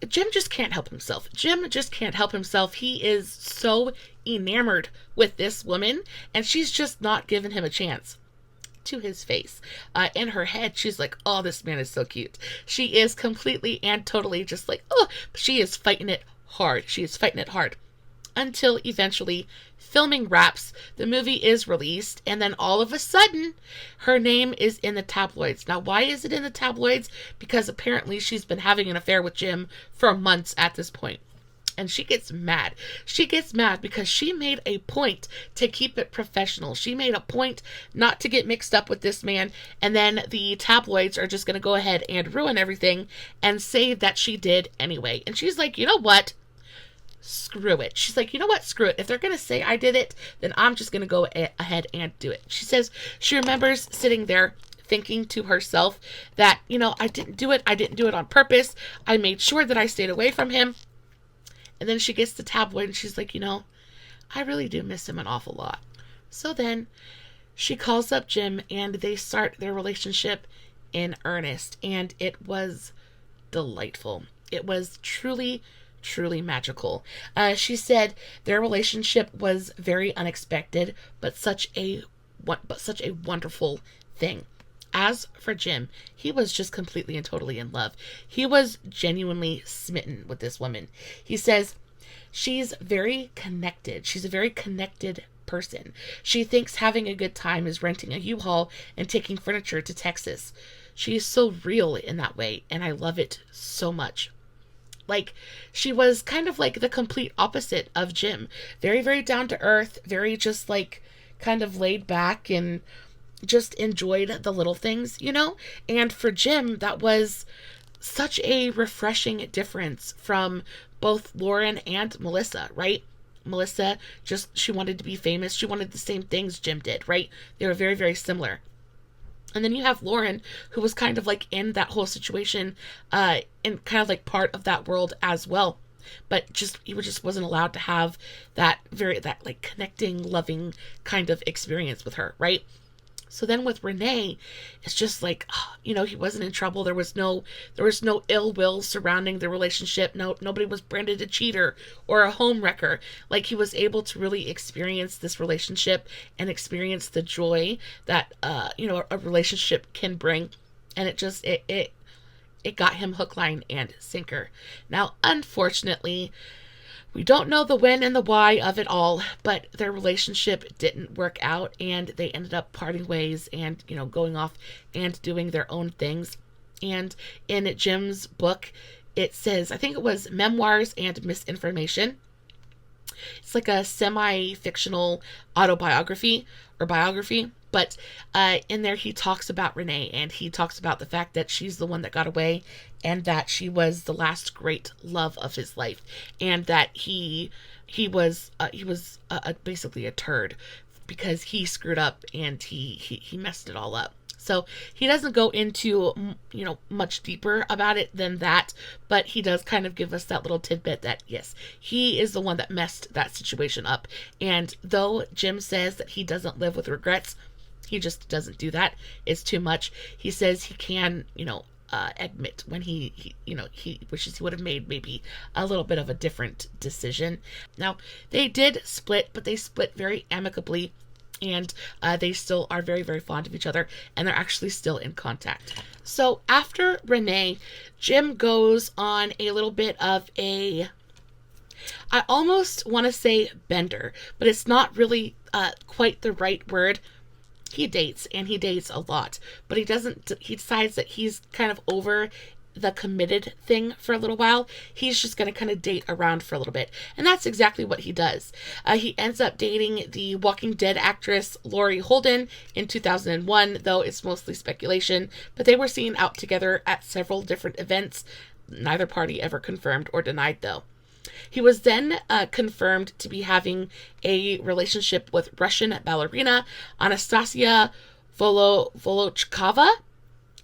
Jim just can't help himself. Jim just can't help himself. He is so enamored with this woman, and she's just not giving him a chance. To his face. In her head, she's like, oh, this man is so cute. She is completely and totally just like, oh, she is fighting it hard. She is fighting it hard. Until eventually filming wraps, the movie is released, and then all of a sudden, her name is in the tabloids. Now, why is it in the tabloids? Because apparently she's been having an affair with Jim for months at this point. And she gets mad. She gets mad because she made a point to keep it professional. She made a point not to get mixed up with this man. And then the tabloids are just going to go ahead and ruin everything and say that she did anyway. And she's like, you know what? Screw it. She's like, you know what? Screw it. If they're going to say I did it, then I'm just going to go ahead and do it. She says she remembers sitting there thinking to herself that, I didn't do it. I didn't do it on purpose. I made sure that I stayed away from him. And then she gets the tabloid and she's like, I really do miss him an awful lot. So then she calls up Jim and they start their relationship in earnest. And it was delightful. It was truly, truly magical. She said their relationship was very unexpected, but such a wonderful thing. As for Jim, he was just completely and totally in love. He was genuinely smitten with this woman. He says she's very connected. She's a very connected person. She thinks having a good time is renting a U-Haul and taking furniture to Texas. She is so real in that way, and I love it so much. Like, she was kind of like the complete opposite of Jim. Very, very down to earth, very just like kind of laid back and just enjoyed the little things, And for Jim, that was such a refreshing difference from both Lauren and Melissa, right? Melissa, she wanted to be famous. She wanted the same things Jim did, right? They were very, very similar. And then you have Lauren, who was kind of like in that whole situation, and kind of like part of that world as well. But he just wasn't allowed to have that like connecting, loving kind of experience with her, right? So then with Renee, it's just like, he wasn't in trouble. There was no ill will surrounding the relationship. Nobody was branded a cheater or a homewrecker. Like, he was able to really experience this relationship and experience the joy that, a relationship can bring. And it got him hook, line, and sinker. Now, unfortunately, we don't know the when and the why of it all, but their relationship didn't work out and they ended up parting ways and, going off and doing their own things. And in Jim's book, it says, I think it was Memoirs and Misinformation. it's like a semi-fictional autobiography or biography. But in there, he talks about Renee, and he talks about the fact that she's the one that got away, and that she was the last great love of his life, and that he was basically a turd because he screwed up and he messed it all up. So he doesn't go into, much deeper about it than that, but he does kind of give us that little tidbit that, yes, he is the one that messed that situation up. And though Jim says that he doesn't live with regrets, he just doesn't do that. It's too much. He says he can, admit when he wishes he would have made maybe a little bit of a different decision. Now, they did split, but they split very amicably. And they still are very, very fond of each other, and they're actually still in contact. So after Renee, Jim goes on a little bit of I almost want to say bender, but it's not really quite the right word. He dates, and he dates a lot, but he decides that he's kind of over the committed thing for a little while. He's just going to kind of date around for a little bit. And that's exactly what he does. He ends up dating the Walking Dead actress Laurie Holden in 2001, though it's mostly speculation. But they were seen out together at several different events. Neither party ever confirmed or denied, though. He was then confirmed to be having a relationship with Russian ballerina Anastasia Volochkova.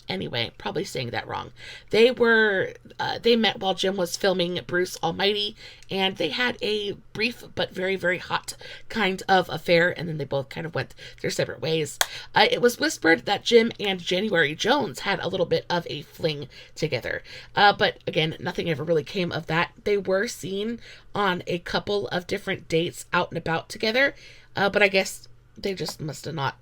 Anyway, probably saying that wrong. They met while Jim was filming Bruce Almighty, and they had a brief but very, very hot kind of affair, and then they both kind of went their separate ways. It was whispered that Jim and January Jones had a little bit of a fling together. But again, nothing ever really came of that. They were seen on a couple of different dates out and about together, but I guess they just must have not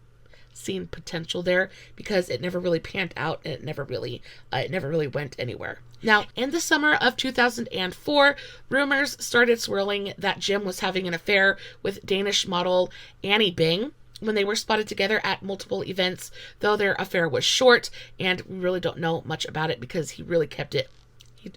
seen potential there, because it never really panned out, and it never really went anywhere. Now, in the summer of 2004, rumors started swirling that Jim was having an affair with Danish model Annie Bing when they were spotted together at multiple events, though their affair was short, and we really don't know much about it because he really kept it.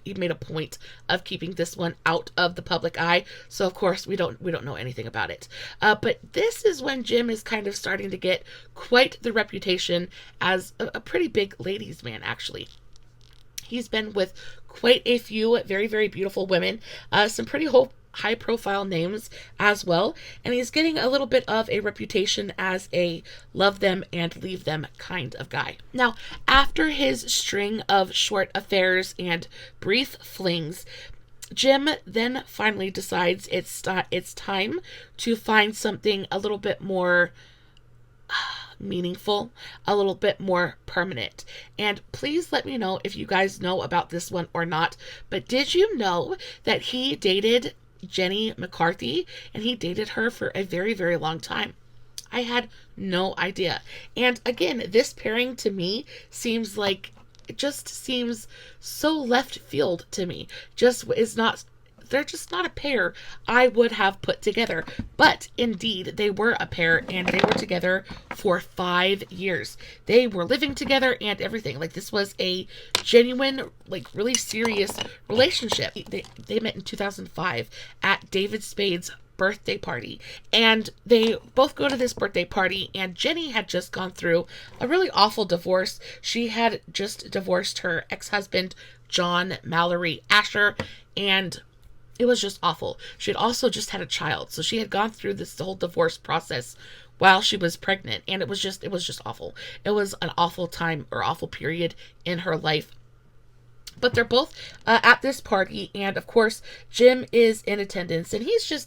He made a point of keeping this one out of the public eye, so of course we don't know anything about it. But this is when Jim is kind of starting to get quite the reputation as a pretty big ladies' man, actually. He's been with quite a few very, very beautiful women, some pretty high-profile names as well, and he's getting a little bit of a reputation as a love them and leave them kind of guy. Now, after his string of short affairs and brief flings, Jim then finally decides it's time to find something a little bit more meaningful, a little bit more permanent. And please let me know if you guys know about this one or not, but did you know that he dated Jenny McCarthy, and he dated her for a very, very long time? I had no idea. And again, this pairing to me seems so left field to me. They're just not a pair I would have put together. But indeed, they were a pair, and they were together for 5 years. They were living together and everything. Like, this was a genuine, really serious relationship. They met in 2005 at David Spade's birthday party, and they both go to this birthday party, and Jenny had just gone through a really awful divorce. She had just divorced her ex-husband, John Mallory Asher, and it was just awful. She had also just had a child, so she had gone through this whole divorce process while she was pregnant, and it was just awful. It was an awful time, or awful period in her life. But they're both at this party, and of course, Jim is in attendance, and he's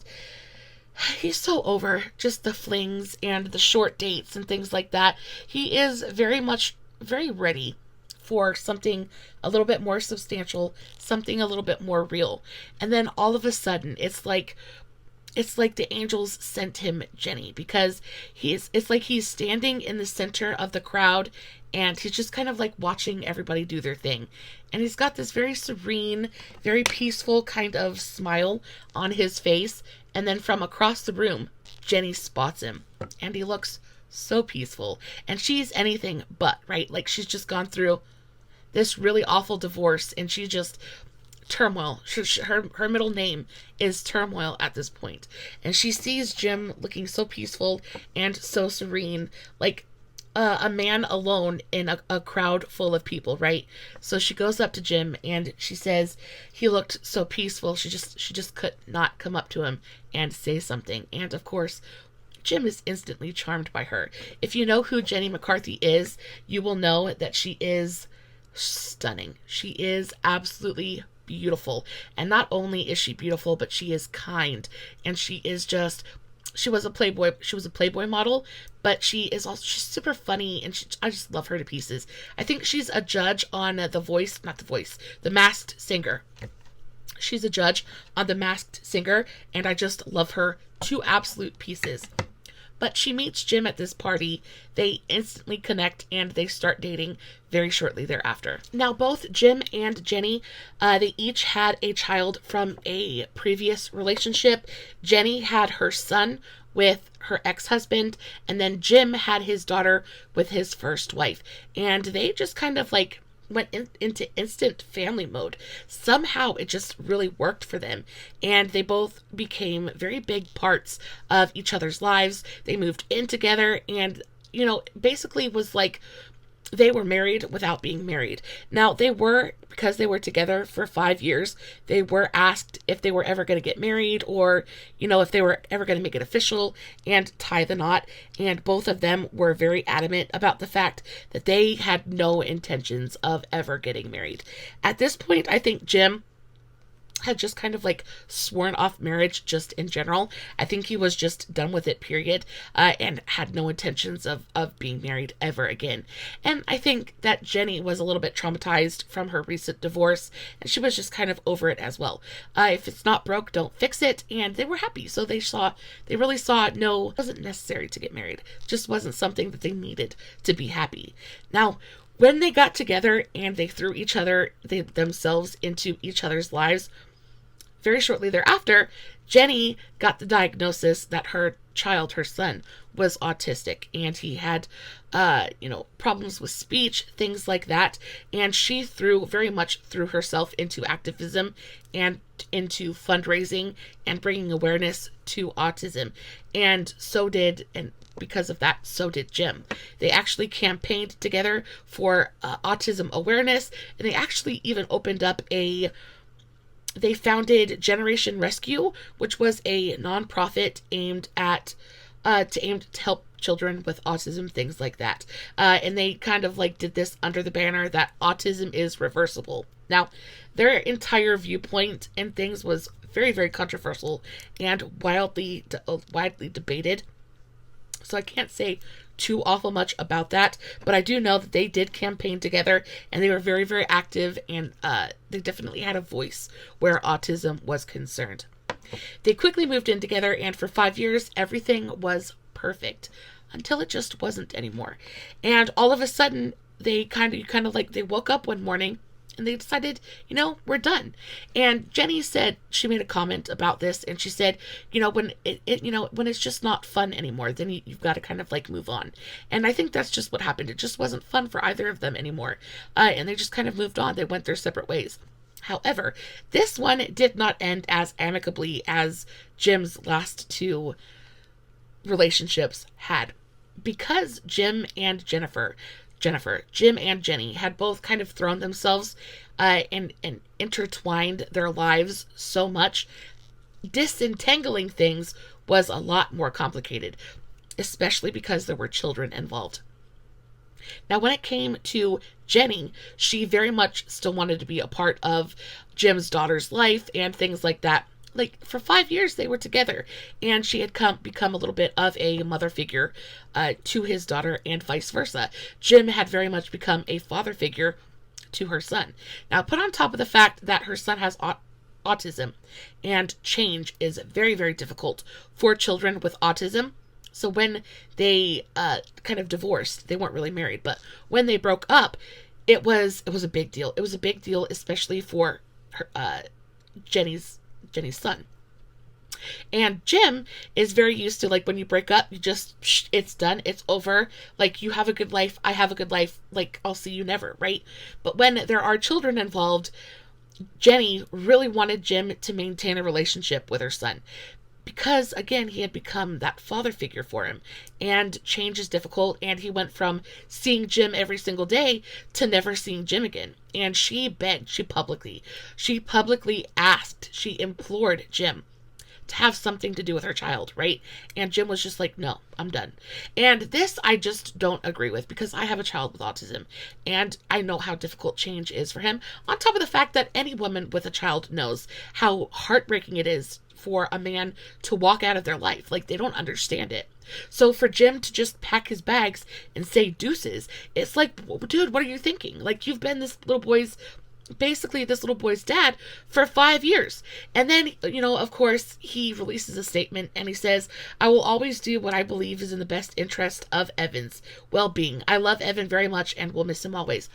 so over just the flings and the short dates and things like that. He is very ready for something a little bit more substantial, something a little bit more real. And then all of a sudden, it's like the angels sent him Jenny, because it's like he's standing in the center of the crowd, and he's just kind of like watching everybody do their thing. And he's got this very serene, very peaceful kind of smile on his face. And then from across the room, Jenny spots him, and he looks so peaceful. And she's anything but, right? Like, she's just gone through this really awful divorce, and she's just Turmoil. Her middle name is Turmoil at this point. And she sees Jim looking so peaceful and so serene, like a man alone in a crowd full of people, right? So she goes up to Jim and she says he looked so peaceful. She just could not come up to him and say something. And of course, Jim is instantly charmed by her. If you know who Jenny McCarthy is, you will know that she is stunning. She is absolutely beautiful. And not only is she beautiful, but she is kind. And she is just... She was a Playboy model, but she's super funny, and I just love her to pieces. I think she's a judge on The Masked Singer. She's a judge on The Masked Singer, and I just love her to absolute pieces. But she meets Jim at this party. They instantly connect and they start dating very shortly thereafter. Now, both Jim and Jenny, they each had a child from a previous relationship. Jenny had her son with her ex-husband, and then Jim had his daughter with his first wife. And they just kind of like went into instant family mode. Somehow it just really worked for them, and they both became very big parts of each other's lives. They moved in together, and basically was like they were married without being married. Now, because they were together for 5 years, they were asked if they were ever going to get married, or if they were ever going to make it official and tie the knot. And both of them were very adamant about the fact that they had no intentions of ever getting married. At this point, I think Jim had just kind of like sworn off marriage just in general. I think he was just done with it, period, and had no intentions of being married ever again. And I think that Jenny was a little bit traumatized from her recent divorce, and she was just kind of over it as well. If it's not broke, don't fix it, and they were happy. So they really saw it wasn't necessary to get married. It just wasn't something that they needed to be happy. Now, when they got together and they threw themselves into each other's lives, very shortly thereafter, Jenny got the diagnosis that her son, was autistic, and he had, problems with speech, things like that. And she very much threw herself into activism and into fundraising and bringing awareness to autism. And because of that, so did Jim. They actually campaigned together for autism awareness, and they actually even opened up they founded Generation Rescue, which was a nonprofit aimed to help children with autism, things like that. And they kind of like did this under the banner that autism is reversible. Now, their entire viewpoint and things was very, very controversial and widely debated. So I can't say too awful much about that, but I do know that they did campaign together, and they were very, very active, and they definitely had a voice where autism was concerned. They quickly moved in together, and for 5 years, everything was perfect until it just wasn't anymore. And all of a sudden, they woke up one morning and they decided, we're done. And Jenny said, she made a comment about this, and she said, when it's just not fun anymore, then you've got to kind of like move on. And I think that's just what happened. It just wasn't fun for either of them anymore. And they just kind of moved on. They went their separate ways. However, this one did not end as amicably as Jim's last two relationships had, because Jim and Jenny had both kind of thrown themselves and intertwined their lives so much. Disentangling things was a lot more complicated, especially because there were children involved. Now, when it came to Jenny, she very much still wanted to be a part of Jim's daughter's life and things like that. Like, for 5 years they were together, and she had become a little bit of a mother figure to his daughter, and vice versa. Jim had very much become a father figure to her son. Now, put on top of the fact that her son has autism, and change is very, very difficult for children with autism. So when they kind of divorced, they weren't really married, but when they broke up, it was a big deal. It was a big deal, especially for her, Jenny's son. And Jim is very used to, like, when you break up, it's done, it's over, like, you have a good life, I have a good life, like, I'll see you never, right? But when there are children involved, Jenny really wanted Jim to maintain a relationship with her son because, again, he had become that father figure for him, and change is difficult, and he went from seeing Jim every single day to never seeing Jim again. And she begged, she publicly asked, she implored Jim to have something to do with her child, right? And Jim was just like, no, I'm done. And this I just don't agree with, because I have a child with autism and I know how difficult change is for him. On top of the fact that any woman with a child knows how heartbreaking it is for a man to walk out of their life. Like, they don't understand it. So for Jim to just pack his bags and say deuces, it's like, dude, what are you thinking? Like, you've been this little boy's dad for 5 years. And then, of course, he releases a statement and he says, I will always do what I believe is in the best interest of Evan's well-being. I love Evan very much and will miss him always.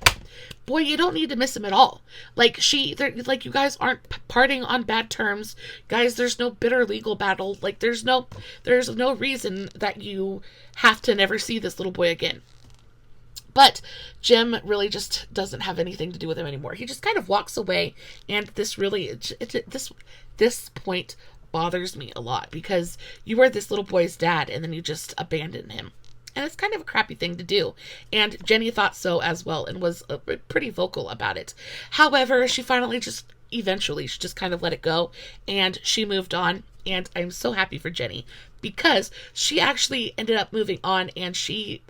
Boy, you don't need to miss him at all. Like, you guys aren't parting on bad terms. Guys, there's no bitter legal battle. Like, there's no reason that you have to never see this little boy again. But Jim really just doesn't have anything to do with him anymore. He just kind of walks away, and this point bothers me a lot, because you were this little boy's dad, and then you just abandon him. And it's kind of a crappy thing to do. And Jenny thought so as well, and was pretty vocal about it. However, she eventually just kind of let it go, and she moved on. And I'm so happy for Jenny, because she actually ended up moving on, and she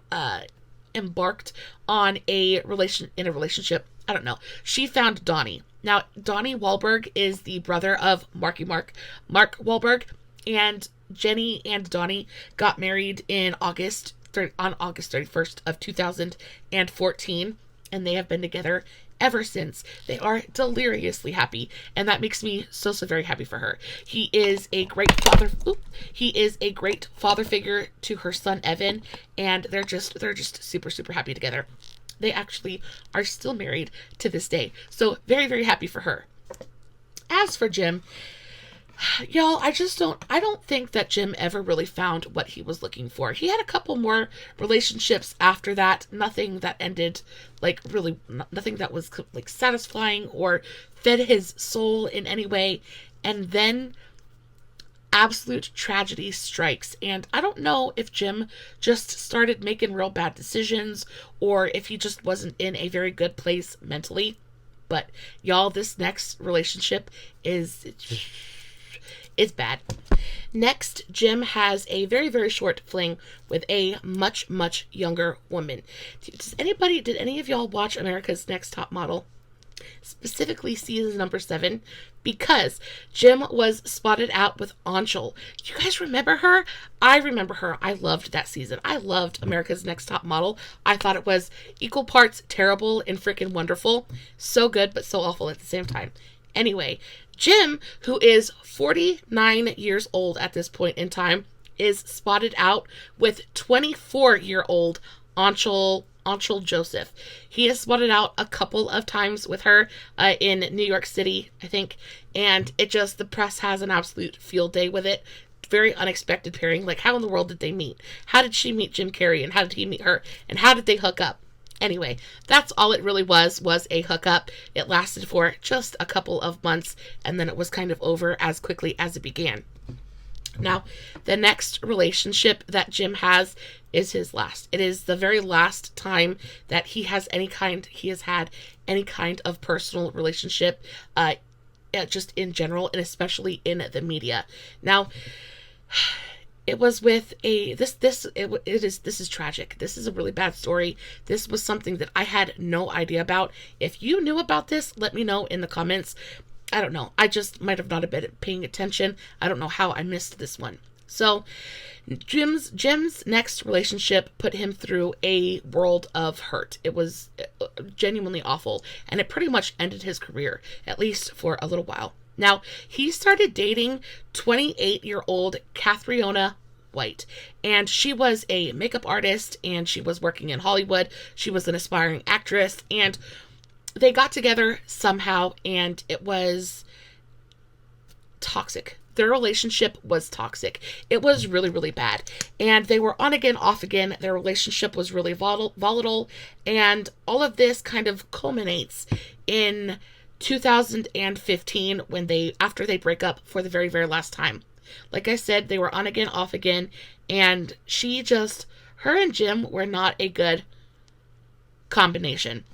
embarked on a relationship. I don't know. She found Donnie. Now, Donnie Wahlberg is the brother of Mark Wahlberg, and Jenny and Donnie got married on August 31st of 2014, and they have been together ever since. They are deliriously happy, and that makes me so very happy for her. He is a great father. He is a great father figure to her son Evan, and they're just super happy together. They actually are still married to this day, so very happy for her. As for Jim, y'all, I don't think that Jim ever really found what he was looking for. He had a couple more relationships after that. Nothing that ended, nothing that was satisfying or fed his soul in any way. And then absolute tragedy strikes. And I don't know if Jim just started making real bad decisions, or if he just wasn't in a very good place mentally. But y'all, this next relationship is bad. Next, Jim has a very short fling with a much younger woman. Did any of y'all watch America's Next Top Model? Specifically season number 7, because Jim was spotted out with Anshul. You guys remember her? I remember her. I loved that season. I loved America's Next Top Model. I thought it was equal parts terrible and freaking wonderful. So good, but so awful at the same time. Anyway, Jim, who is 49 years old at this point in time, is spotted out with 24-year-old Anshul Joseph. He is spotted out a couple of times with her in New York City, I think, and the press has an absolute field day with it. Very unexpected pairing. Like, how in the world did they meet? How did she meet Jim Carrey, and how did he meet her, and how did they hook up? Anyway, that's all it really was a hookup. It lasted for just a couple of months, and then it was kind of over as quickly as it began. Now, the next relationship that Jim has is his last. It is the very last time that he has had any kind of personal relationship, just in general, and especially in the media. Now, it was with this is tragic. This is a really bad story. This was something that I had no idea about. If you knew about this, let me know in the comments. I don't know. I just might have not been paying attention. I don't know how I missed this one. So Jim's next relationship put him through a world of hurt. It was genuinely awful, and it pretty much ended his career, at least for a little while. Now, he started dating 28-year-old Catriona White, and she was a makeup artist, and she was working in Hollywood. She was an aspiring actress, and they got together somehow, and it was toxic. Their relationship was toxic. It was really bad, and they were on again, off again. Their relationship was really volatile, and all of this kind of culminates in 2015, after they break up for the very, very last time. Like I said, they were on again, off again, and her and Jim were not a good combination.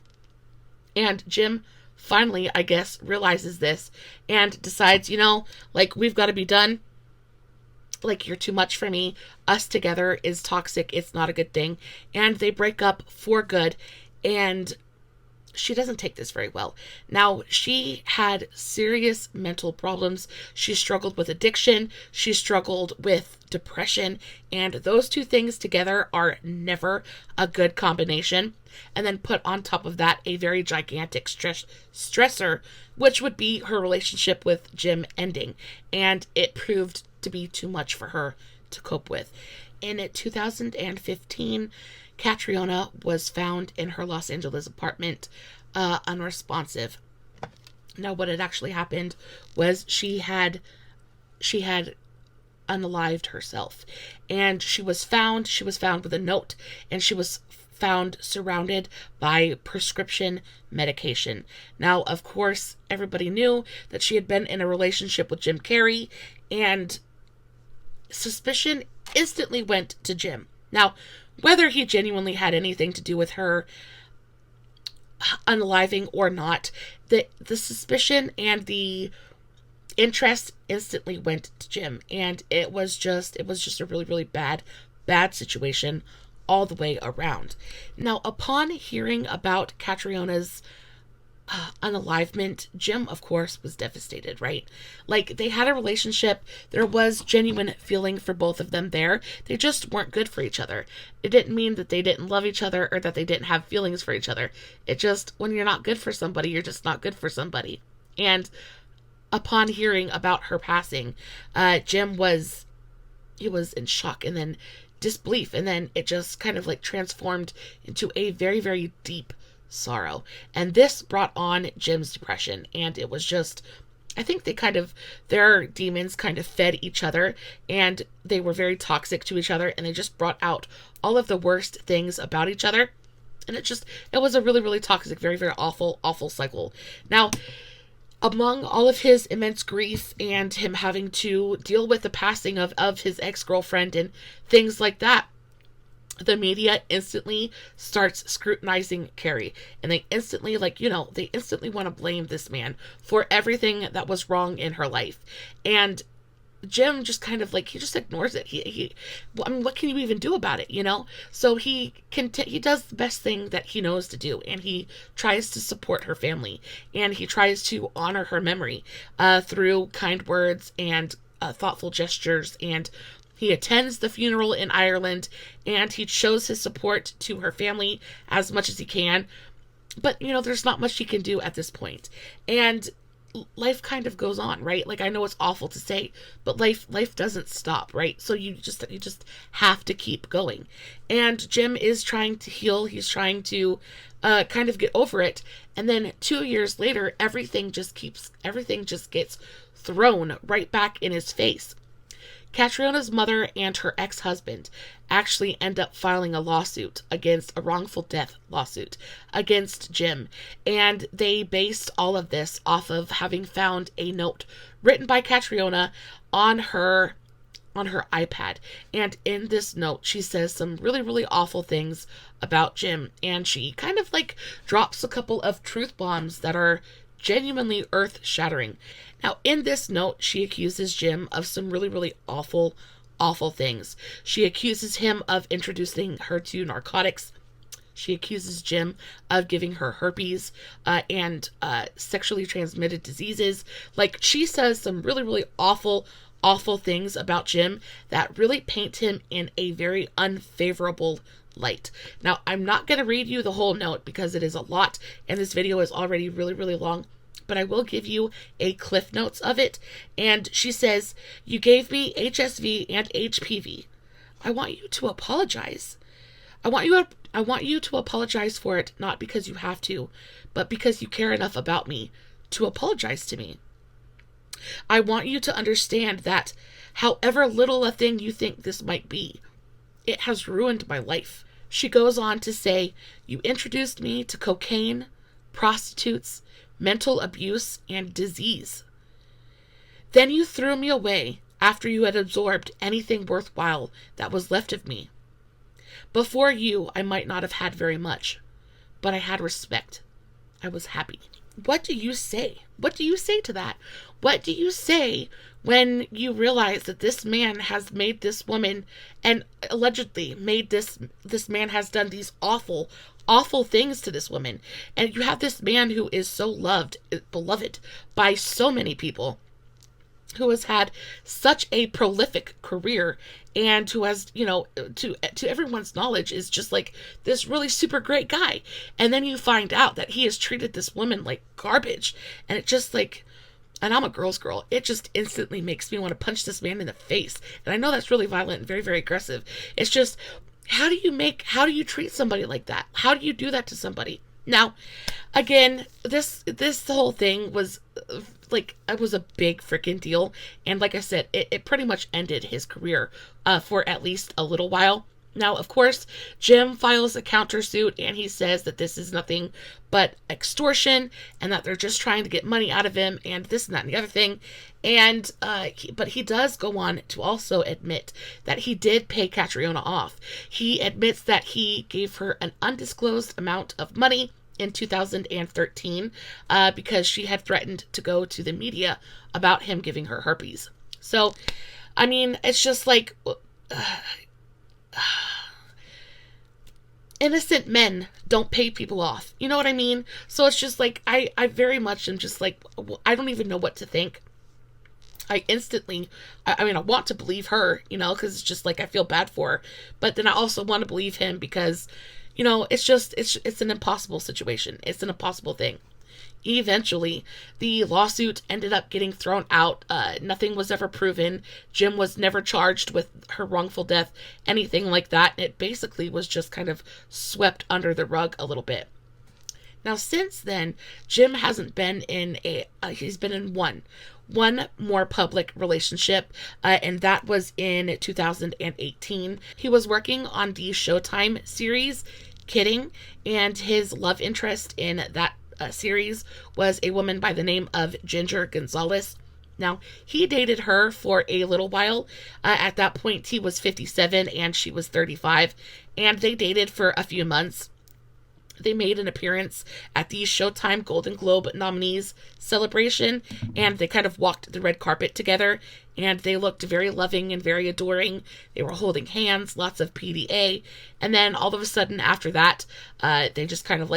And Jim finally, I guess, realizes this and decides, like, we've got to be done. Like, you're too much for me. Us together is toxic. It's not a good thing. And they break up for good. And she doesn't take this very well. Now, she had serious mental problems. She struggled with addiction. She struggled with depression. And those two things together are never a good combination. And then put on top of that a very gigantic stressor, which would be her relationship with Jim ending. And it proved to be too much for her to cope with. In 2015, Catriona was found in her Los Angeles apartment, unresponsive. Now, what had actually happened was she had unalived herself, and she was found with a note, and she was found surrounded by prescription medication. Now, of course, everybody knew that she had been in a relationship with Jim Carrey, and suspicion instantly went to Jim. Now, whether he genuinely had anything to do with her unaliving or not, the suspicion and the interest instantly went to Jim, and it was just a really, really bad situation all the way around. Now, upon hearing about Catriona's unalivement, Jim, of course, was devastated, right? Like, they had a relationship. There was genuine feeling for both of them there. They just weren't good for each other. It didn't mean that they didn't love each other or that they didn't have feelings for each other. It just, when you're not good for somebody, you're just not good for somebody. And upon hearing about her passing, Jim was in shock and then disbelief, and then it just kind of like transformed into a very, very deep sorrow. And this brought on Jim's depression, and it was just, I think their demons kind of fed each other, and they were very toxic to each other, and they just brought out all of the worst things about each other. And it was a really, really toxic, very, very awful cycle. Now, among all of his immense grief and him having to deal with the passing of his ex-girlfriend and things like that, the media instantly starts scrutinizing Carrey. And they instantly, want to blame this man for everything that was wrong in her life. And Jim just kind of he just ignores it. What can you even do about it, So he does the best thing that he knows to do, and he tries to support her family, and he tries to honor her memory through kind words and thoughtful gestures, and he attends the funeral in Ireland, and he shows his support to her family as much as he can. But, there's not much he can do at this point. And life kind of goes on, right? Like, I know it's awful to say, but life doesn't stop, right? So you just have to keep going. And Jim is trying to heal. He's trying to kind of get over it. And then 2 years later, everything just gets thrown right back in his face. Catriona's mother and her ex-husband actually end up filing a wrongful death lawsuit against Jim. And they based all of this off of having found a note written by Catriona on her iPad. And in this note, she says some really, really awful things about Jim. And she kind of drops a couple of truth bombs that are genuinely earth-shattering. Now, in this note, she accuses Jim of some really, really awful things. She accuses him of introducing her to narcotics. She accuses Jim of giving her herpes and sexually transmitted diseases. She says some really, really awful things about Jim that really paint him in a very unfavorable light. Now, I'm not going to read you the whole note because it is a lot, and this video is already really, really long, but I will give you a cliff notes of it. And she says, "You gave me HSV and HPV. I want you to apologize. I want you to apologize for it, not because you have to, but because you care enough about me to apologize to me. I want you to understand that however little a thing you think this might be, it has ruined my life." She goes on to say, "You introduced me to cocaine, prostitutes, mental abuse, and disease. Then you threw me away after you had absorbed anything worthwhile that was left of me. Before you, I might not have had very much, but I had respect. I was happy. What do you say? What do you say to that? What do you say when you realize that this man has made this woman, and allegedly made this man has done these awful, awful things to this woman, and you have this man who is so beloved by so many people, who has had such a prolific career, and who has, to everyone's knowledge, is just like this really super great guy. And then you find out that he has treated this woman like garbage. And it just like, and I'm a girl's girl, it just instantly makes me want to punch this man in the face. And I know that's really violent and very, very aggressive. It's just, how do you treat somebody like that? How do you do that to somebody? Now, again, this whole thing was it was a big freaking deal. And like I said, it pretty much ended his career for at least a little while. Now, of course, Jim files a countersuit, and he says that this is nothing but extortion, and that they're just trying to get money out of him, and this and that and the other thing. And but he does go on to also admit that he did pay Catriona off. He admits that he gave her an undisclosed amount of money in 2013 because she had threatened to go to the media about him giving her herpes. So, I mean, it's just like innocent men don't pay people off. You know what I mean? So it's just like, I very much am just like, I don't even know what to think. I want to believe her, because it's just like, I feel bad for her. But then I also want to believe him because, it's an impossible situation. It's an impossible thing. Eventually, the lawsuit ended up getting thrown out. Nothing was ever proven. Jim was never charged with her wrongful death, anything like that. It basically was just kind of swept under the rug a little bit. Now, since then, Jim hasn't been in he's been in one more public relationship, and that was in 2018. He was working on the Showtime series, Kidding, and his love interest in that series was a woman by the name of Ginger Gonzalez. Now, he dated her for a little while. At that point, he was 57 and she was 35, and they dated for a few months. They made an appearance at the Showtime Golden Globe nominees celebration, and they kind of walked the red carpet together, and they looked very loving and very adoring. They were holding hands, lots of PDA, and then all of a sudden after that, they just kind of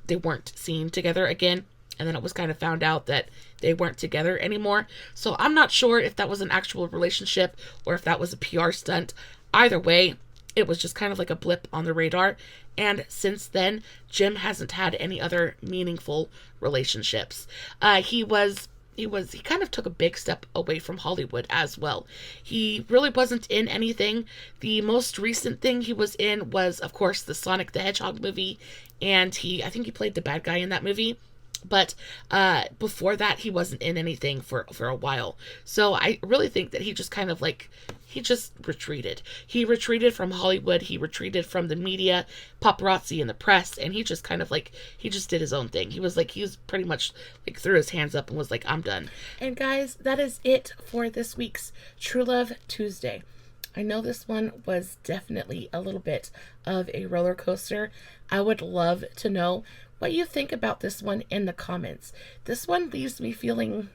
they weren't seen together again, and then it was kind of found out that they weren't together anymore. So I'm not sure if that was an actual relationship or if that was a PR stunt. Either way, it was just kind of like a blip on the radar. And since then, Jim hasn't had any other meaningful relationships. He kind of took a big step away from Hollywood as well. He really wasn't in anything. The most recent thing he was in was, of course, the Sonic the Hedgehog movie, and I think he played the bad guy in that movie. But before that, he wasn't in anything for a while. So I really think that he just kind of he just retreated. He retreated from Hollywood. He retreated from the media, paparazzi, and the press. And he just kind of he just did his own thing. He was pretty much threw his hands up and was like, I'm done. And guys, that is it for this week's True Love Tuesday. I know this one was definitely a little bit of a roller coaster. I would love to know what you think about this one in the comments. This one leaves me feeling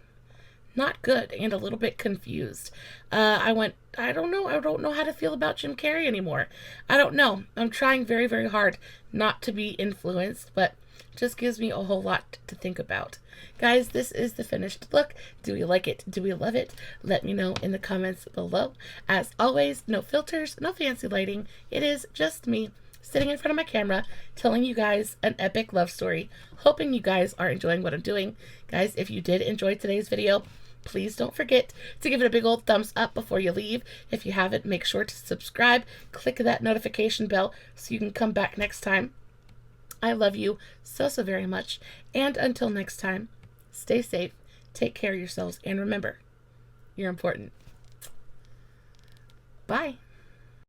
not good and a little bit confused. I don't know how to feel about Jim Carrey anymore. I don't know. I'm trying very, very hard not to be influenced, but it just gives me a whole lot to think about. Guys, this is the finished look. Do we like it? Do we love it? Let me know in the comments below. As always, no filters, no fancy lighting. It is just me sitting in front of my camera, telling you guys an epic love story, hoping you guys are enjoying what I'm doing. Guys, if you did enjoy today's video, please don't forget to give it a big old thumbs up before you leave. If you haven't, make sure to subscribe, click that notification bell so you can come back next time. I love you so, so very much. And until next time, stay safe, take care of yourselves, and remember, you're important. Bye.